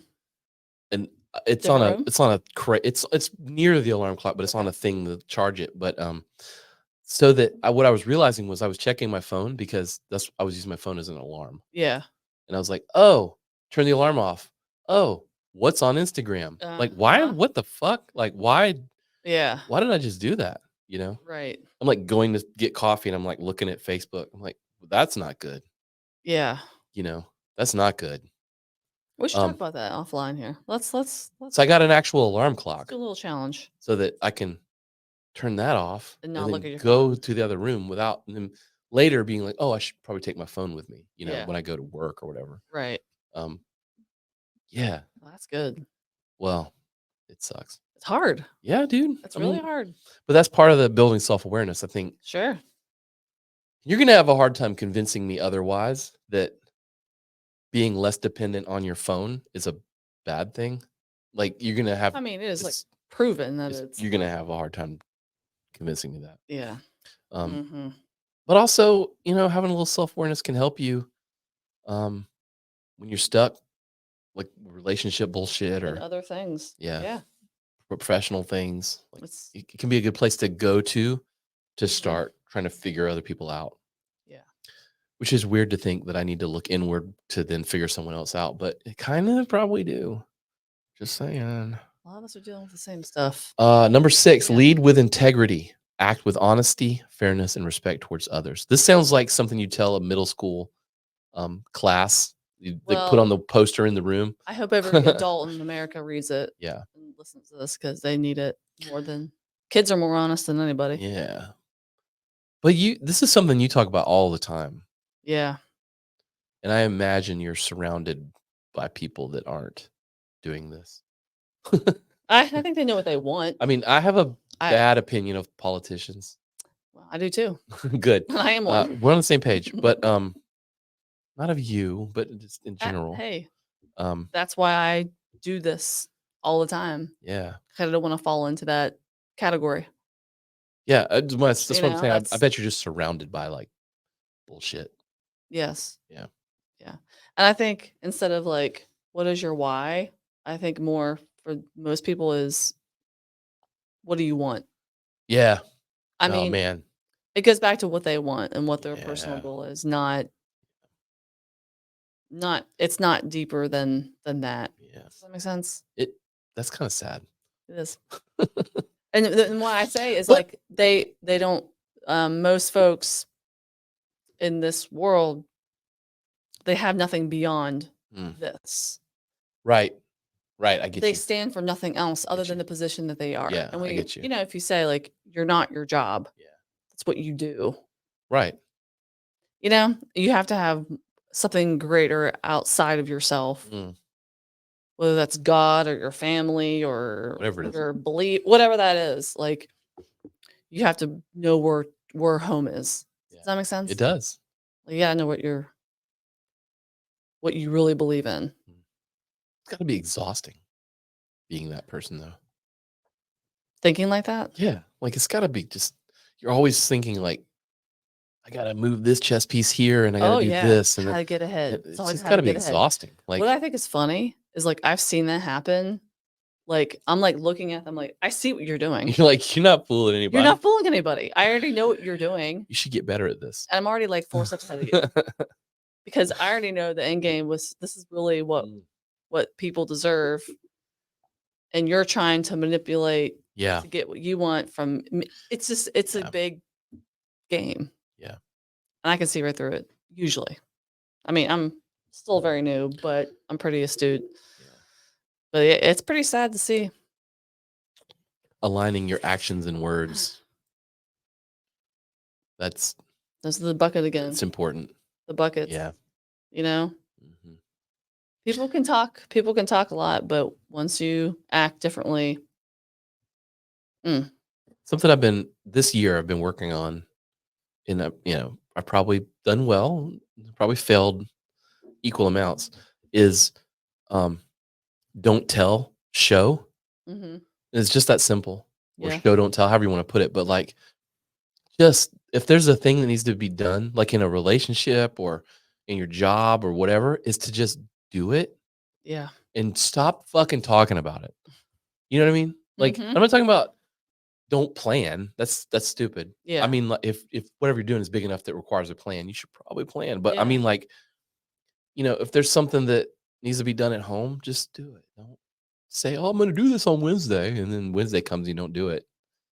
And it's it's near the alarm clock, but it's on a thing to charge it. But so that what I was realizing was I was checking my phone, because I was using my phone as an alarm. Yeah. And I was like, oh, turn the alarm off. Oh, what's on Instagram? Like, why? What the fuck? Like, why? Yeah. Why did I just do that? Right. I'm like going to get coffee and I'm like looking at Facebook. I'm like, well, that's not good. Yeah. That's not good. We should talk Um, about that offline here. Let's so I got an actual alarm do clock a little challenge so that I can turn that off and and not look then at your go phone. to the other room without them later being like, oh, I should probably take my phone with me, Yeah. when I go to work or whatever. Right. Um, yeah. Well, that's good. Well, it sucks. It's hard. Yeah, dude. It's really hard. But that's part of the building self-awareness. I think Sure. you're going to have a hard time convincing me otherwise that being less dependent on your phone is a bad thing. Like you're going to have I mean, it is like it's- proven that it's you're going to have a hard time convincing me that. yeah. Um, But also, having a little self-awareness can help you when you're stuck, like relationship bullshit And or other things. Yeah. professional things. Like It's it can be a good place to go to start trying to figure other people out. yeah. Which is weird to think that I need to look inward to then figure someone else out, but it kind of probably do. Just saying. A lot of us are dealing with the same stuff. Number 6, Yeah. lead with integrity. Act with honesty, fairness, and respect towards others. This sounds like something you tell a middle school class. They put on the poster in the room. I hope every adult in America reads it. Yeah. And listens to this because they need it more than kids are more honest than anybody. Yeah. But this is something you talk about all the time. Yeah. And I imagine you're surrounded by people that aren't doing this. I think they know what they want. I mean, I have a bad opinion of politicians. Well, I do too. Good. I am one. We're on the same page, but not of you, but just in general. Hey, that's why I do this all the time. Yeah. I don't want to fall into that category. Yeah, that's what I'm saying. I bet you're just surrounded by like bullshit. Yes. Yeah. Yeah. And I think instead of like, what is your why? I think more for most people is, what do you want? Yeah. I mean, man, it goes back to what they want and what their personal goal is. It's not deeper than that. Yeah. Does that make sense? That's kind of sad. It is. And what I say is like they don't most folks in this world, they have nothing beyond this. Right. I get They you. stand for nothing else other than the position that they are. Yeah, and I get you. If you say like you're not your job, Yeah. that's what you do. Right. You have to have something greater outside of yourself. Whether that's God or your family or Whatever it is. your belief, whatever that is, like you have to know where home is. Yeah. Does that make sense? It does. Like, you gotta know what you really believe in. It's got to be exhausting being that person, though. Thinking like that? Yeah. Like, it's got to be just, you're always thinking, like, I got to move this chess piece here and I got to do this. And how to get ahead. it's always just how got to to be get ahead. exhausting. Like, What I think is funny is like I've seen that happen. Like I'm like looking at them like I see what you're doing. you're like, you're not fooling anybody. You're not fooling anybody. I already know what you're doing. You should get better at this. And I'm already like 4 steps ahead of you. Because I already know the end game was this is really what people deserve. And you're trying to manipulate to get what you want from it's a big game. Yeah. And I can see right through it, usually. I mean, I'm still very new, but I'm pretty astute. Yeah. But it's pretty sad to see. Aligning your actions and words. Those are the bucket again. It's important. The buckets. Yeah. People can talk a lot, but once you act differently. Something this year I've been working on I've probably done well, probably failed equal amounts is don't tell, show. It's just that simple. Or show, don't tell, however you want to put it. But like, just if there's a thing that needs to be done, like in a relationship or in your job or whatever, is to just do it. Yeah. And stop fucking talking about it. You know what I mean? Like, I'm not talking about don't plan. That's stupid. Yeah. I mean, like, if whatever you're doing is big enough that requires a plan, you should probably plan. But I mean, like, if there's something that needs to be done at home, just do it. Don't say, "Oh, I'm going to do this on Wednesday," and then Wednesday comes, you don't do it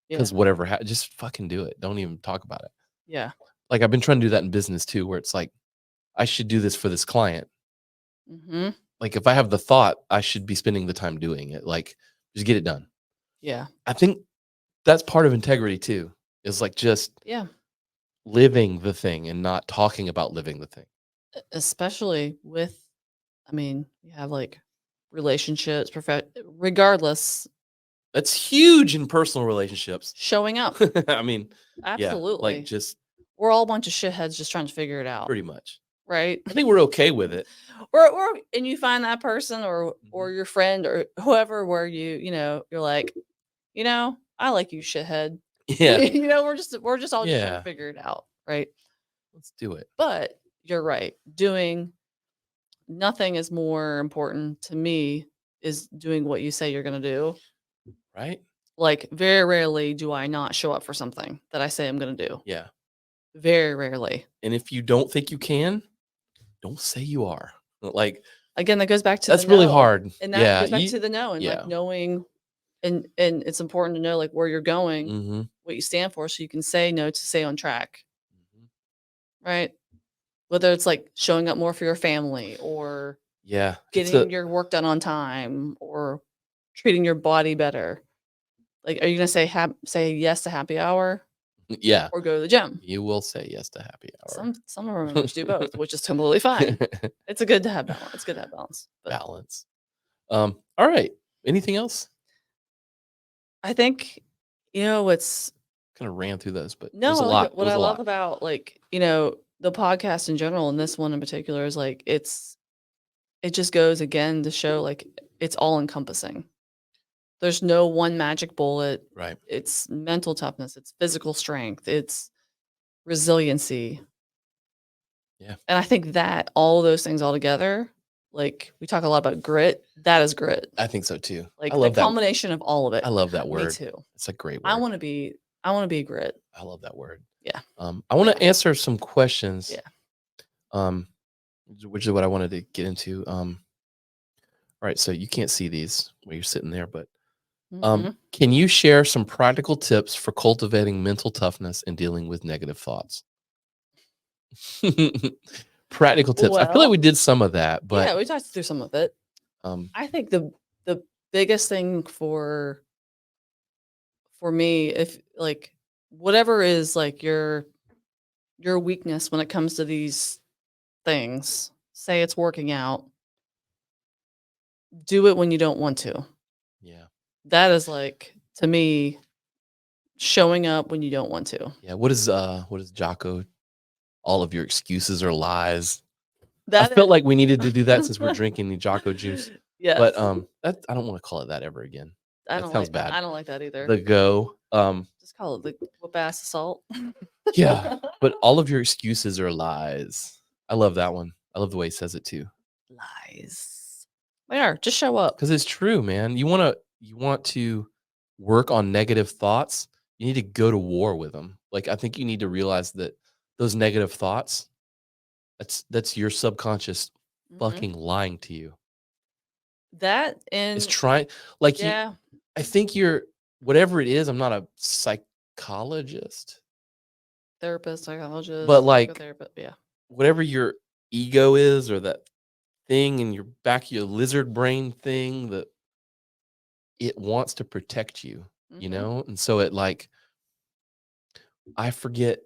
because whatever. Just fucking do it. Don't even talk about it. Yeah. Like I've been trying to do that in business too, where it's like, I should do this for this client. Mm-hmm. Like if I have the thought, I should be spending the time doing it. Like just get it done. Yeah. I think that's part of integrity too. Is like just Yeah. living the thing and not talking about living the thing. Especially with, I mean, you have like relationships, regardless, That's huge in personal relationships. showing up. I mean, yeah, Absolutely. like just We're all a bunch of shitheads just trying to figure it out. pretty much. Right? I think we're okay with it. Or and you find that person or Mhm. your friend or whoever where you're like, I like you, shithead. Yeah, We're just all just trying Yeah. to figure it out, right? let's do it. But you're right. Nothing is more important to me is doing what you say you're gonna do. Right? Like very rarely do I not show up for something that I say I'm gonna do. Yeah. Very rarely. And if you don't think you can, don't say you are. Like Again, that goes back to that's the really no. hard. And that Yeah, goes back to the no and yeah. like knowing and it's important to know like where you're going, Mhm. what you stand for, so you can say no to stay on track, Mhm. right? Whether it's like showing up more for your family or Yeah, getting your work done on time or treating your body better. Like, are you gonna say yes to happy hour yeah. or go to the gym? You will say yes to happy hour. Some of our members do both, which is totally fine. It's good to have balance. It's good to have balance. But Balance. All right. Anything else? I think what's Kind of ran through those, but it no, was a I like lot. it. What It was I a love lot. about like the podcast in general, and this one in particular, is like it just goes again to show like it's all encompassing. There's no one magic bullet. Right. It's mental toughness. It's physical strength. It's resiliency. Yeah. And I think that all of those things all together, like we talk a lot about grit, that is grit. I think so too. Like I love the that. combination of all of it. I love that Me word. too. It's a great word. I want to be grit. I love that word. Yeah. I want to answer some questions. Yeah. Which is what I wanted to get into. All right, so you can't see these where you're sitting there, but Mhm. can you share some practical tips for cultivating mental toughness and dealing with negative thoughts? Practical tips. I feel like we did some of that, but yeah, we talked through some of it. I think the biggest thing for me, if like whatever is like your weakness when it comes to these things, say it's working out, do it when you don't want to. yeah, That is like to me showing up when you don't want to. yeah. What is Jocko? All of your excuses are lies. That I felt like we needed to do that since we're drinking the Jocko juice. yes. But that I don't want to call it that ever again. I that don't sounds like that. bad. I don't like that either. The go. Just call it the whoop ass assault. Yeah, but all of your excuses are lies. I love that one. I love the way he says it too. Lies. They are. Just show up. Because it's true, man. You want to work on negative thoughts. You need to go to war with them. Like I think you need to realize that those negative thoughts, that's your subconscious Mhm. fucking lying to you. That and It's trying like you yeah. I think you're whatever it is, I'm not a psychologist, Therapist, psychologist, but like psychotherapist. Yeah. whatever your ego is or that thing in your back of your lizard brain thing that it wants to protect you, you Mhm. know? And so it like I forget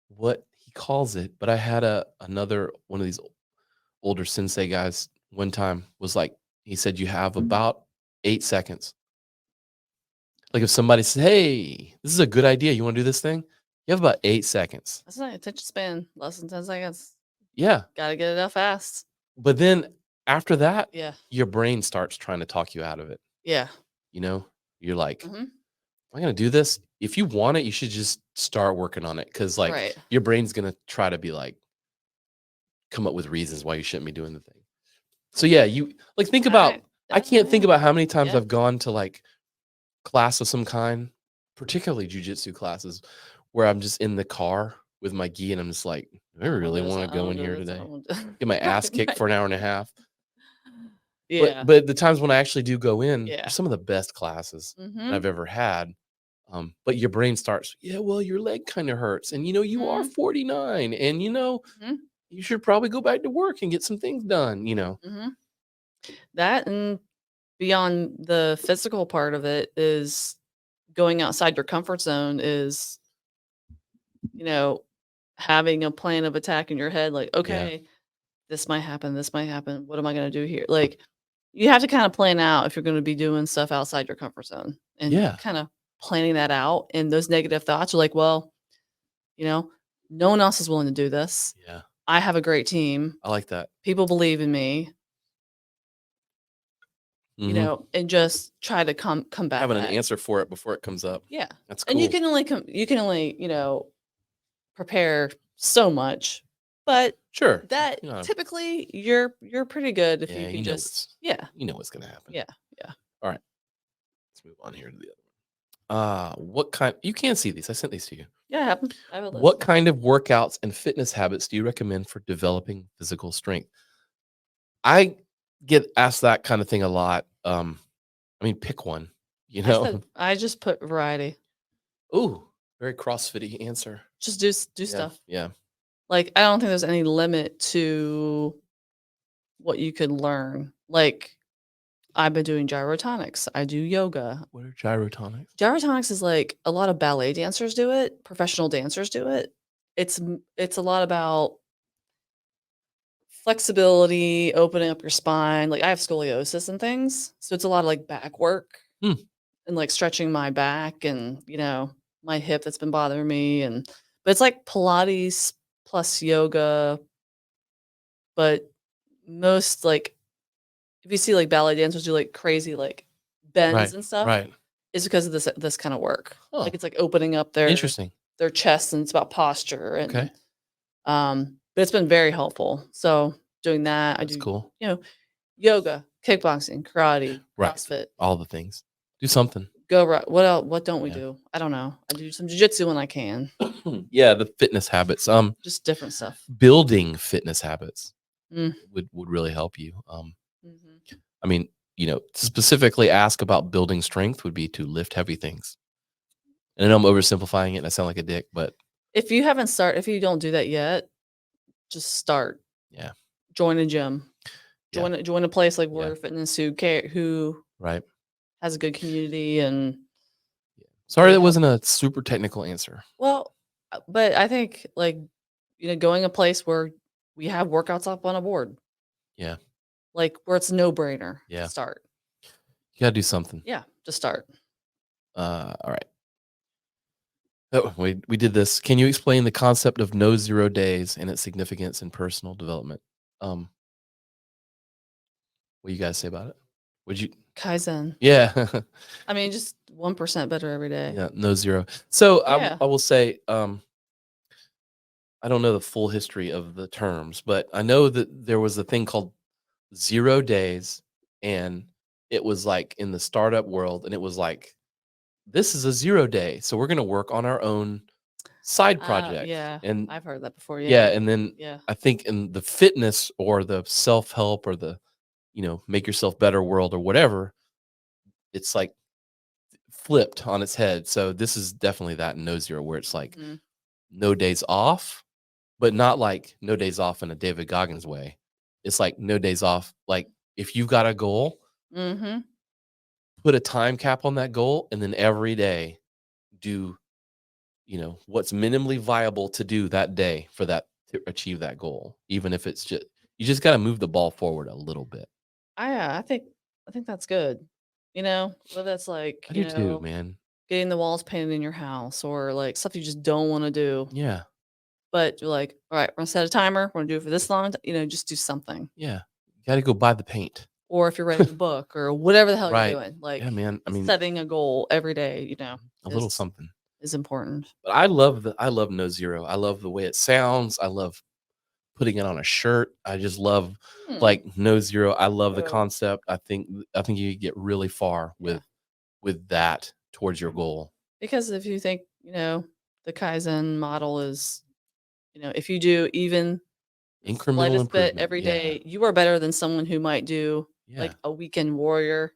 what he calls it, but I had another one of these older sensei guys one time was like he said you have about 8 seconds. Like if somebody says, "Hey, this is a good idea. You want to do this thing?" You have about 8 seconds. That's not attention span. Less than 10 seconds. Yeah. Gotta get it out fast. But then after that, Yeah. your brain starts trying to talk you out of it. Yeah. You know, you're like, Mhm. am I going to do this? If you want it, you should just start working on it. Cause like Right. your brain's going to try to be like, come up with reasons why you shouldn't be doing the thing. So yeah, you like think about, I can't think about how many times Yeah. I've gone to like class of some kind, particularly jujitsu classes, where I'm just in the car with my gi and I'm just like, do I really want to go in here today? Get my ass kicked for an hour and a half. Yeah. But the times when I actually do go in, Yeah. are some of the best classes Mhm. I've ever had. But your brain starts, yeah, well, your leg kind of hurts. And you are Mhm. 49. And Mhm. you should probably go back to work and get some things done, Hmm. That and beyond the physical part of it is going outside your comfort zone is, you know, having a plan of attack in your head, like, Yeah. okay, this might happen, this might happen. What am I going to do here? Like, you have to kind of plan out if you're going to be doing stuff outside your comfort zone and Yeah. kind of planning that out. And those negative thoughts are like, well, you know, no one else is willing to do this. Yeah. I have a great team. I like that. People believe in me, Mhm. and just try to combat Having an that. answer for it before it comes up. Yeah. That's And you cool. can only prepare so much, but Sure. that typically you're pretty good if you Yeah, can just you know what's gonna happen. yeah, yeah. All right. Let's move on here to the other one. What kind you can see these. I sent these to you. Yeah, it happens. I have a list. What kind of workouts and fitness habits do you recommend for developing physical strength? I get asked that kind of thing a lot. I mean, pick one, you know. I just put variety. Ooh, very CrossFit-y answer. Just do Yeah, stuff. yeah. Like, I don't think there's any limit to what you could learn. Like, I've been doing gyrotonics. I do yoga. What are gyrotonics? Gyrotonics is like a lot of ballet dancers do it, professional dancers do it. It's a lot about flexibility, opening up your spine. Like, I have scoliosis and things, so it's a lot of like back work Hmm. and like stretching my back and my hip that's been bothering me. But it's like Pilates plus yoga. But most like if you see like ballet dancers do like crazy like bends Right, and stuff, right. it's because of this kind of work. Huh. Like, it's like opening up their Interesting. chest, and it's about posture. And Okay. but it's been very helpful. So doing that, That's cool. yoga, kickboxing, karate, Right. CrossFit. All the things. Do something. Go right. What else? What don't we Yeah. do? I don't know. I do some jujitsu when I can. Yeah, the fitness habits. Just different stuff. Building fitness habits Mm. would really help you. Mhm. I mean, specifically ask about building strength would be to lift heavy things. And I know I'm oversimplifying it and I sound like a dick, but If you don't do that yet, just start. yeah. Join a gym. Yeah. Join a place like Yeah. Warrior Fitness who Right. has a good community and Sorry, they that help. wasn't a super technical answer. Well, but I think like going a place where we have workouts up on a board, Yeah. like where it's no brainer. Yeah. To start. You gotta do something. Yeah, just start. All right. Oh, we did this. Can you explain the concept of no 0 days and its significance in personal development? What do you guys say about it? Would you? Kaizen. Yeah. I mean, just 1% better every day. Yeah. No 0. So Yeah. I will say, I don't know the full history of the terms, but I know that there was a thing called 0 days, and it was like in the startup world, and it was like, this is a 0 day, so we're going to work on our own side project. Yeah, and I've heard that before. yeah, and then Yeah. I think in the fitness or the self-help or the make yourself better world or whatever, it's like flipped on its head. So this is definitely that no 0, where it's like Mhm. no days off, but not like no days off in a David Goggins way. It's like no days off. Like, if you've got a goal, Mhm. put a time cap on that goal, and then every day do, what's minimally viable to do that day for that to achieve that goal. Even if it's you just got to move the ball forward a little bit. I think that's good. Whether that's like, I do too, man. getting the walls painted in your house or like stuff you just don't want to do. Yeah. But you're like, all right, we're gonna set a timer. We're gonna do it for this long. Just do something. Yeah. You got to go buy the paint. Or if you're writing a book or whatever the hell Right. you're doing, like Yeah, man. I mean, setting a goal every day, a little something. is important. But I love no 0. I love the way it sounds. I love putting it on a shirt. I just love like no 0. I love the concept. I think you get really far with that towards your goal. Because if you think, the Kaizen model is, if you do even the Incremental slightest bit improvement. every day, you are better than someone who might do like a weekend warrior.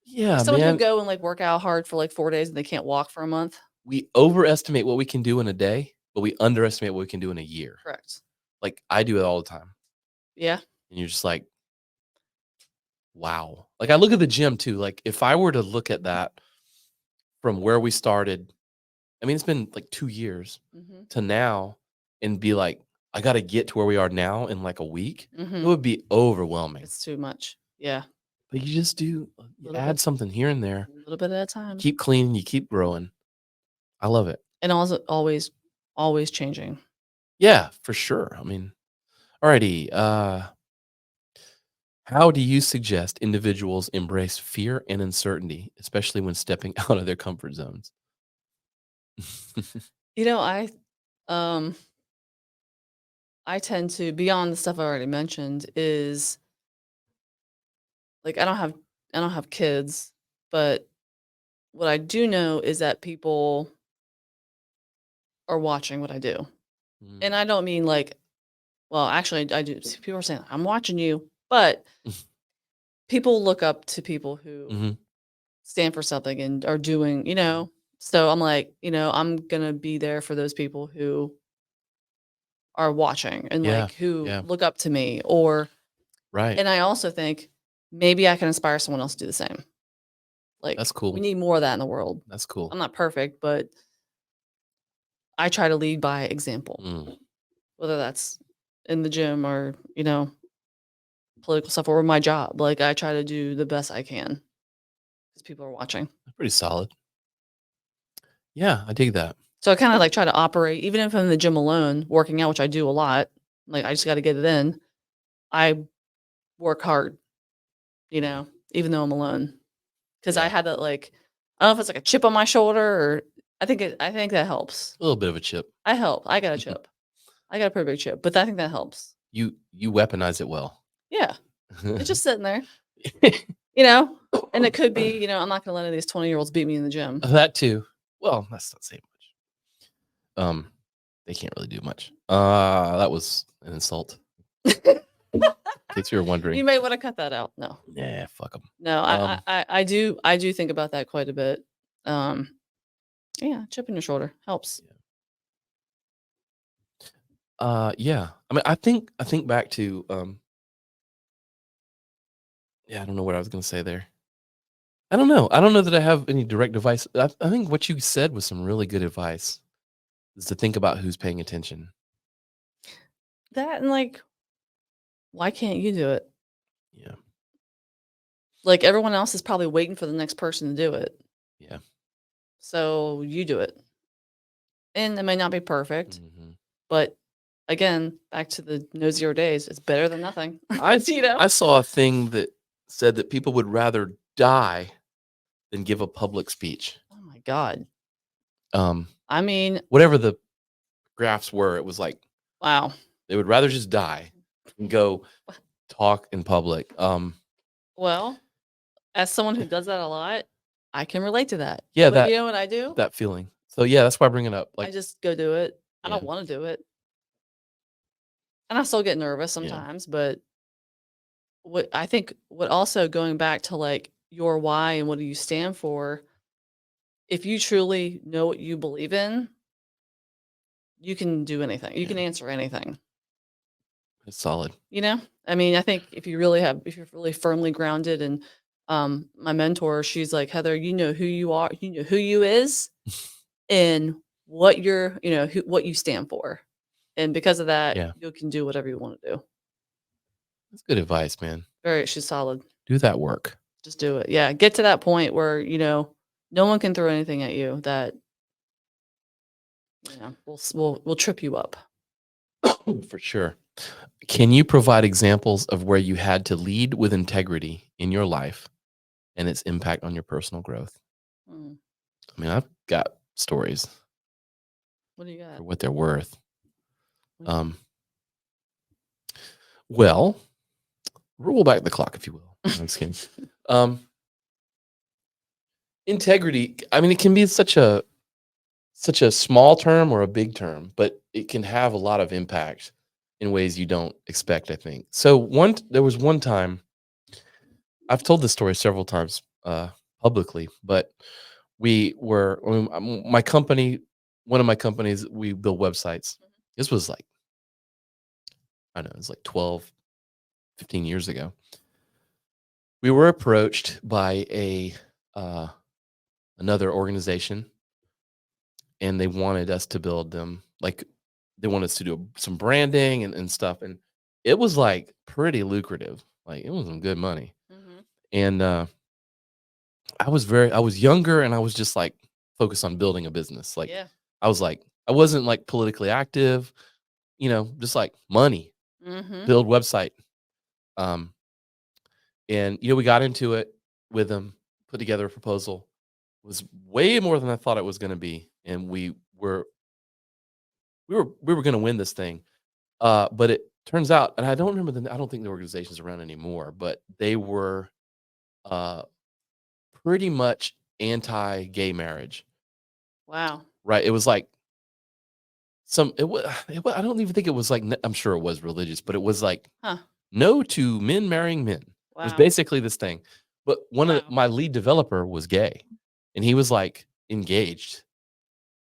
Yeah, Someone man. who go and like work out hard for like 4 days and they can't walk for a month. We overestimate what we can do in a day, but we underestimate what we can do in a year. Correct. Like I do it all the time. Yeah. And you're just like, wow. Like I look at the gym too. Like if I were to look at that from where we started, I mean, it's been like 2 years Mm-hmm. to now and be like, I got to get to where we are now in like a week. It Mm-hmm. would be overwhelming. It's too much. Yeah. But you just do, you Little add bit. something here and there, A little bit at a time. keep cleaning, you keep growing. I love it. And also always changing. Yeah, for sure. I mean, alrighty. How do you suggest individuals embrace fear and uncertainty, especially when stepping out of their comfort zones? You know, um I tend to, beyond the stuff I already mentioned, is like I don't have kids, but what I do know is that people are watching what I do. And Mm. I don't mean like, well, actually I do. People are saying, I'm watching you, but people look up to people who Mhm. stand for something and are doing, so I'm like, I'm going to be there for those people who are watching and Yeah, like who yeah, look up to me, or right. and I also think maybe I can inspire someone else to do the same. Like That's cool. we need more of that in the world. That's cool. I'm not perfect, but I try to lead by example, Mm. whether that's in the gym or, political stuff or my job. Like I try to do the best I can because people are watching. Pretty solid. Yeah, I dig that. So I kind of like try to operate, even if I'm in the gym alone, working out, which I do a lot. Like I just got to get it in. I work hard, even though I'm alone, because I Yeah. had that like, I don't know if it's like a chip on my shoulder or I think that helps. A little bit of a chip. I help. I got a chip. I got a pretty big chip, but I think that helps. You weaponize it well. Yeah, it's just sitting there, and it could be, I'm not gonna let any of these 20-year-olds beat me in the gym. That too. Well, that's not saying much. They can't really do much. That was an insult. In case you were wondering. You may want to cut that out. No, Yeah, fuck them. no, I do think about that quite a bit. Yeah, chip in your shoulder helps. Yeah. I mean, I think back to yeah, I don't know what I was gonna say there. I don't know. I don't know that I have any direct advice. I think what you said was some really good advice. Is to think about who's paying attention. That and like, why can't you do it? Yeah. Like everyone else is probably waiting for the next person to do it. Yeah. So you do it. And it may not be perfect, Mhm. but again, back to the no 0 days, it's better than nothing. I You know? I saw a thing that said that people would rather die than give a public speech. Oh my God. Um, I mean, whatever the graphs were, it was like wow. they would rather just die and go talk in public. Well, as someone who does that a lot, I can relate to that. Yeah, But that you know what I do? that feeling. So yeah, that's why I bring it up. I Like, just go do it. I yeah, don't want to do it. And I still get nervous yeah, sometimes, but what also going back to like your why and what do you stand for, if you truly know what you believe in, you can do anything. You can yeah, answer anything. it's solid. I mean, I think if you're really firmly grounded, and my mentor, she's like, Heather, you know who you are, you know who you is, and what you're, what you stand for. And because of that, Yeah, you can do whatever you want to do. that's good advice, man. She's solid. Do that work. Just do it. Yeah. Get to that point where, no one can throw anything at you that, will trip you up. For sure. Can you provide examples of where you had to lead with integrity in your life and its impact on your personal growth? Mm. I mean, I've got stories What do you got? for what they're worth. What do you got? Well, roll back the clock, if you will. I'm just kidding. Integrity. I mean, it can be such a small term or a big term, but it can have a lot of impact in ways you don't expect, I think. So there was one time, I've told this story several times publicly, but my company, one of my companies, we build websites. This was like I don't know, it was like 12, 15 years ago. We were approached by another organization, and they wanted us to build them. Like, they wanted us to do some branding and stuff. And it was like pretty lucrative. Like, it was some good money. Mhm. And I was younger, and I was just like focused on building a business. Like, Yeah. I wasn't like politically active, just like money, Mhm. build website. Um, and we got into it with them, put together a proposal. It was way more than I thought it was going to be, and we were going to win this thing. But it turns out, and I don't remember I don't think the organization's around anymore, but they were uh, pretty much anti-gay marriage. Wow. Right? It was like I don't even think it was like, I'm sure it was religious, but it was like Huh. no to men marrying men. It was Wow. basically this thing. But Wow. my lead developer was gay, and he was like engaged.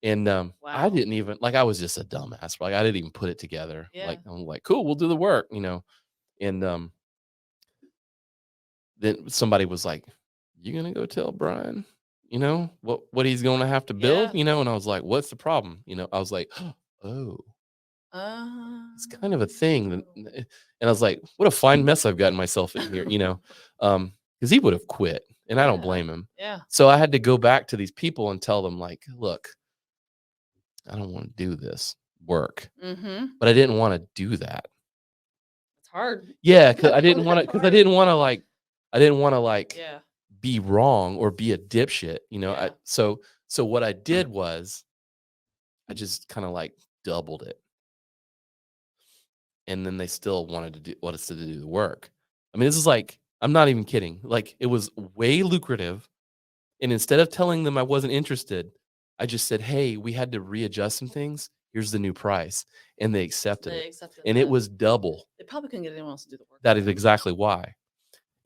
And I Wow. didn't even, like, I was just a dumbass. Like, I didn't even put it together. Yeah. Like, I'm like, cool, we'll do the work, And then somebody was like, "You gonna go tell Brian, what he's gonna have to build?" Yeah. And I was like, "What's the problem?" I was like, "Oh, it's kind of a thing." And I was like, "What a fine mess I've gotten myself in here," because he would have quit, and I don't Yeah. blame him. Yeah. So I had to go back to these people and tell them, like, "Look, I don't want to do this work," Mhm. but I didn't want to do that. It's hard. Yeah, because I didn't want to. That's Because hard. I didn't want to like Yeah. be wrong or be a dipshit. Yeah. So what I did was I just kind of like doubled it, and then they still want us to do the work. I mean, this is like, I'm not even kidding. Like, it was way lucrative, and instead of telling them I wasn't interested, I just said, "Hey, we had to readjust some things. Here's the new price," and they accepted They it, accepted and it that. was double. They probably couldn't get anyone else to do the work. That is exactly why.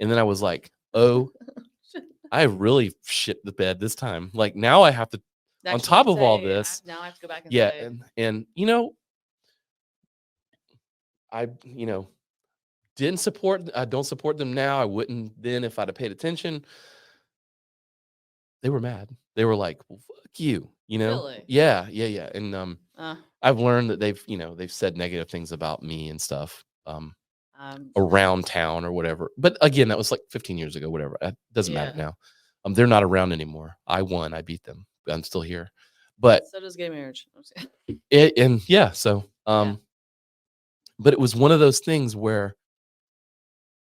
And then I was like, "Oh, I really shit the bed this time. Like, now I have to, on Actually top of all say, this." now I have to go back and Yeah, say, and I I don't support them now. I wouldn't then if I'd have paid attention. They were mad. They were like, "Well, fuck you," really? Yeah, yeah, yeah. And Uh, I've learned that they've said negative things about me and stuff sure. around town or whatever. But again, that was like 15 years ago, whatever. It doesn't matter Yeah. now. They're not around anymore. I won. I beat them. I'm still here. But So does gay marriage. I'm just kidding. and yeah, so Yeah. but it was one of those things where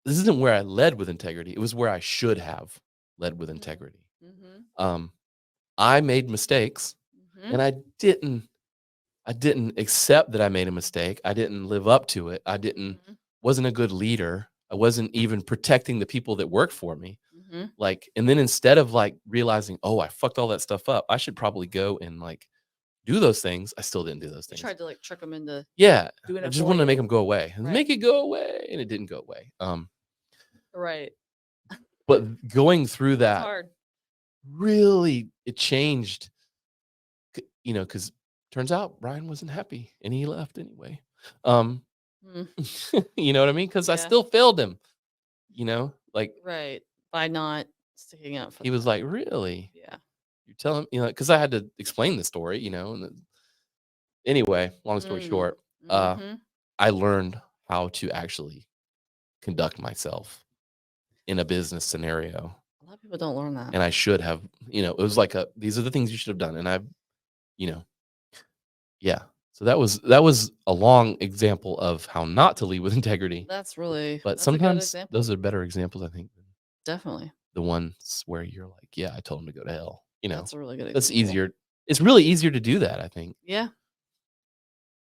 this isn't where I led with integrity. It was where I should have led with integrity. Mhm. Um, I made mistakes, Mhm. and I didn't accept that I made a mistake. I didn't live up to it. Mhm. Wasn't a good leader. I wasn't even protecting the people that work for me. Mhm. Like, and then instead of like realizing, oh, I fucked all that stuff up, I should probably go and like do those things. I still didn't do those You things. tried to like trick them into Yeah, doing I it just for wanted to make you. them go away and Right. make it go away, and it didn't go away. Right. But going through That's that, hard. really, it changed. Because turns out Ryan wasn't happy, and he left anyway. Um, Mm, you know what I mean? Because I yeah. still failed him. Like, Right. By not sticking up for he was them. like, "Really? Yeah. You're telling," because I had to explain the story, and then, anyway, long story Mm. short, Mhm. I learned how to actually conduct myself in a business scenario, A lot of people don't learn that. and I should have. It was like these are the things you should have done, and you know, yeah. So that was a long example of how not to lead with integrity. That's But a good sometimes example. those are better examples, I think, than Definitely. the ones where you're like, "Yeah, I told him to go to hell." That's a really good That's example. easier. It's really easier to do that, I think. Yeah.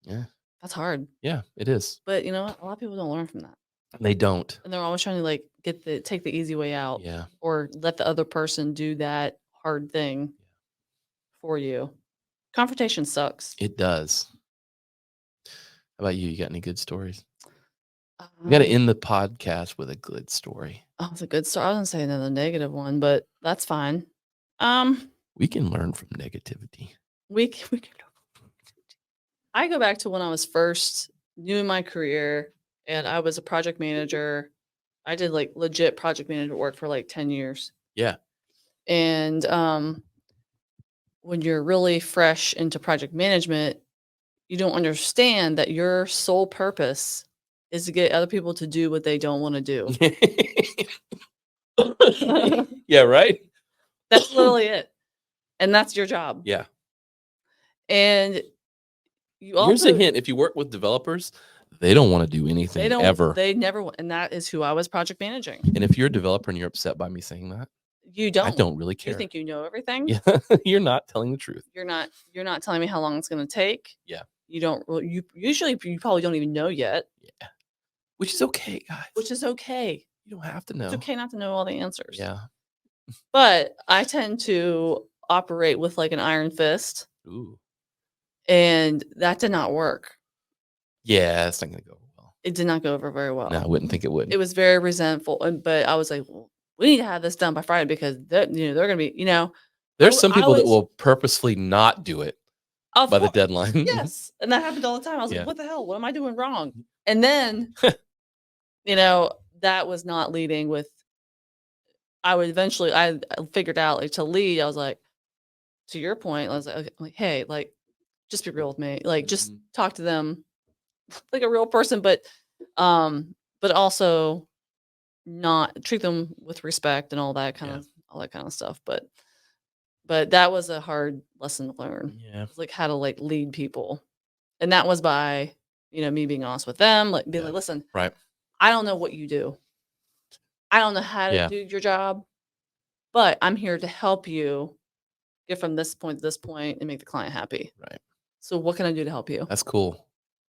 Yeah, That's hard. yeah, it is. But you know what? A lot of people don't learn from that. They don't. And they're always trying to like take the easy way out Yeah. or let the other person do that hard thing for you. Confrontation sucks. It does. How about you? You got any good stories? We got to Um, end the podcast with a good story. oh, it's a good story. I was gonna say another negative one, but that's fine. Um, We can learn from negativity. we can I go back to when I was first new in my career and I was a project manager. I did like legit project management work for like 10 years. Yeah. And when you're really fresh into project management, you don't understand that your sole purpose is to get other people to do what they don't want to do. Yeah, right? That's literally it. And that's your job. Yeah. And you Here's also a hint. If you work with developers, they don't want to do anything ever. they never and that is who I was project managing. And if you're a developer and you're upset by me saying that, You don't. I don't really care. You think you know everything? Yeah, you're not telling the truth. You're not telling me how long it's going to take. Yeah. You don't you usually you probably don't even know yet. Yeah. Which is okay, guys. Which is okay. You don't have to know. It's okay not to know all the answers. Yeah. But I tend to operate with like an iron fist. Ooh. And that did not work. Yeah, it's not going to go well. It did not go over very well. No, I wouldn't think it would. It was very resentful. But I was like, well, we need to have this done by Friday because they're going to be, There's some people that will purposely not do it by the deadline. Yes. And that happened all the time. I was Yeah. like, what the hell? What am I doing wrong? And then, that was not leading with, I figured out like to lead. I was like, to your point, I was like, hey, like, just be real with me. Like, just talk to them like a real person, but also not treat them with respect and all that kind of stuff. But that was a hard lesson to learn. Yeah. It's like how to like lead people. And that was by, me being honest with them, like being like, listen, right. I don't know what you do. I don't know how to do your job, but I'm here to help you get from this point to this point and make the client happy. Right. So what can I do to help you? That's cool.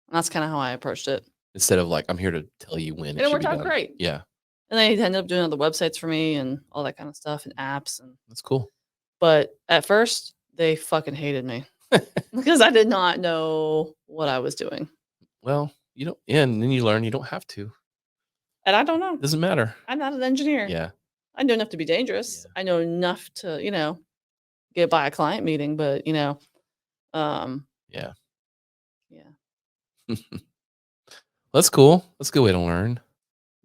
And that's kind of how I approached it. Instead of like, I'm here to tell you when. And it worked out great. Yeah. And they ended up doing other websites for me and all that kind of stuff and apps. And that's cool. But at first, they fucking hated me because I did not know what I was doing. Well, and then you learn you don't have to. And I don't know. Doesn't matter. I'm not an engineer. Yeah. I know enough to be dangerous. Yeah. I know enough to, get by a client meeting, but, Yeah. Yeah. That's cool. That's a good way to learn.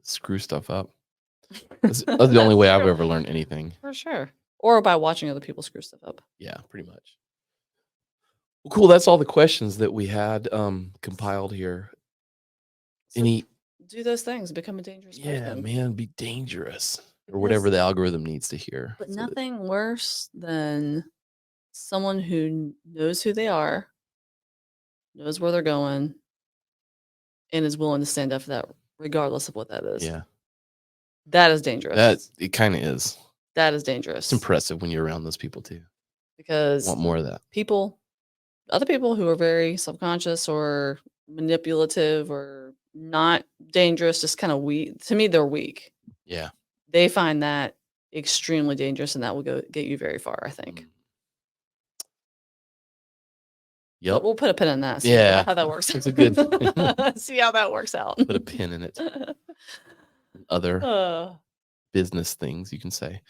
Screw stuff up. That's the only way I've ever learned anything. For sure. Or by watching other people screw stuff up. Yeah, pretty much. Well, cool. That's all the questions that we had compiled here. So do those things. Become a dangerous person. Yeah, man. Be dangerous. Or whatever the algorithm needs to hear. But nothing worse than someone who knows who they are, knows where they're going, and is willing to stand up for that regardless of what that is. Yeah. That is dangerous. It kind of is. That is dangerous. It's impressive when you're around those people too. Because want more of that. Other people who are very subconscious or manipulative or not dangerous, just kind of weak. To me, they're weak. Yeah. They find that extremely dangerous, and that will get you very far, I think. Yep. But we'll put a pin in that. See how that works. That's a good. See how that works out. Put a pin in it. Other business things you can say.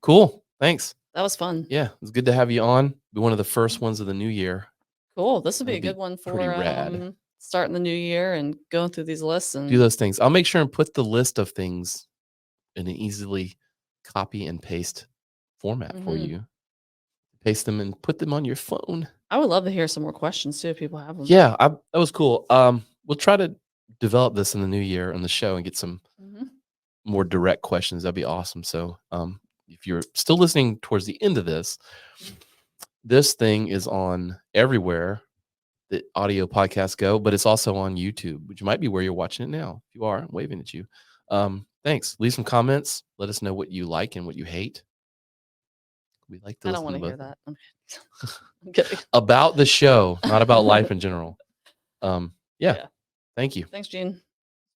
Cool. Thanks. That was fun. Yeah, it's good to have you on. Be one of the first ones of the new year. Cool. This would be a good one for starting the new year and going through these lists and do those things. I'll make sure and put the list of things in an easily copy and paste format for you. Paste them and put them on your phone. I would love to hear some more questions too if people have them. Yeah, that was cool. We'll try to develop this in the new year on the show and get some more direct questions. That'd be awesome. So if you're still listening towards the end of this thing is on everywhere that audio podcasts go, but it's also on YouTube, which might be where you're watching it now. If you are, I'm waving at you. Thanks. Leave some comments. Let us know what you like and what you hate. We like to. I don't want to hear that. I'm kidding. About the show, not about life in general. Yeah. Thank you. Thanks, Gene.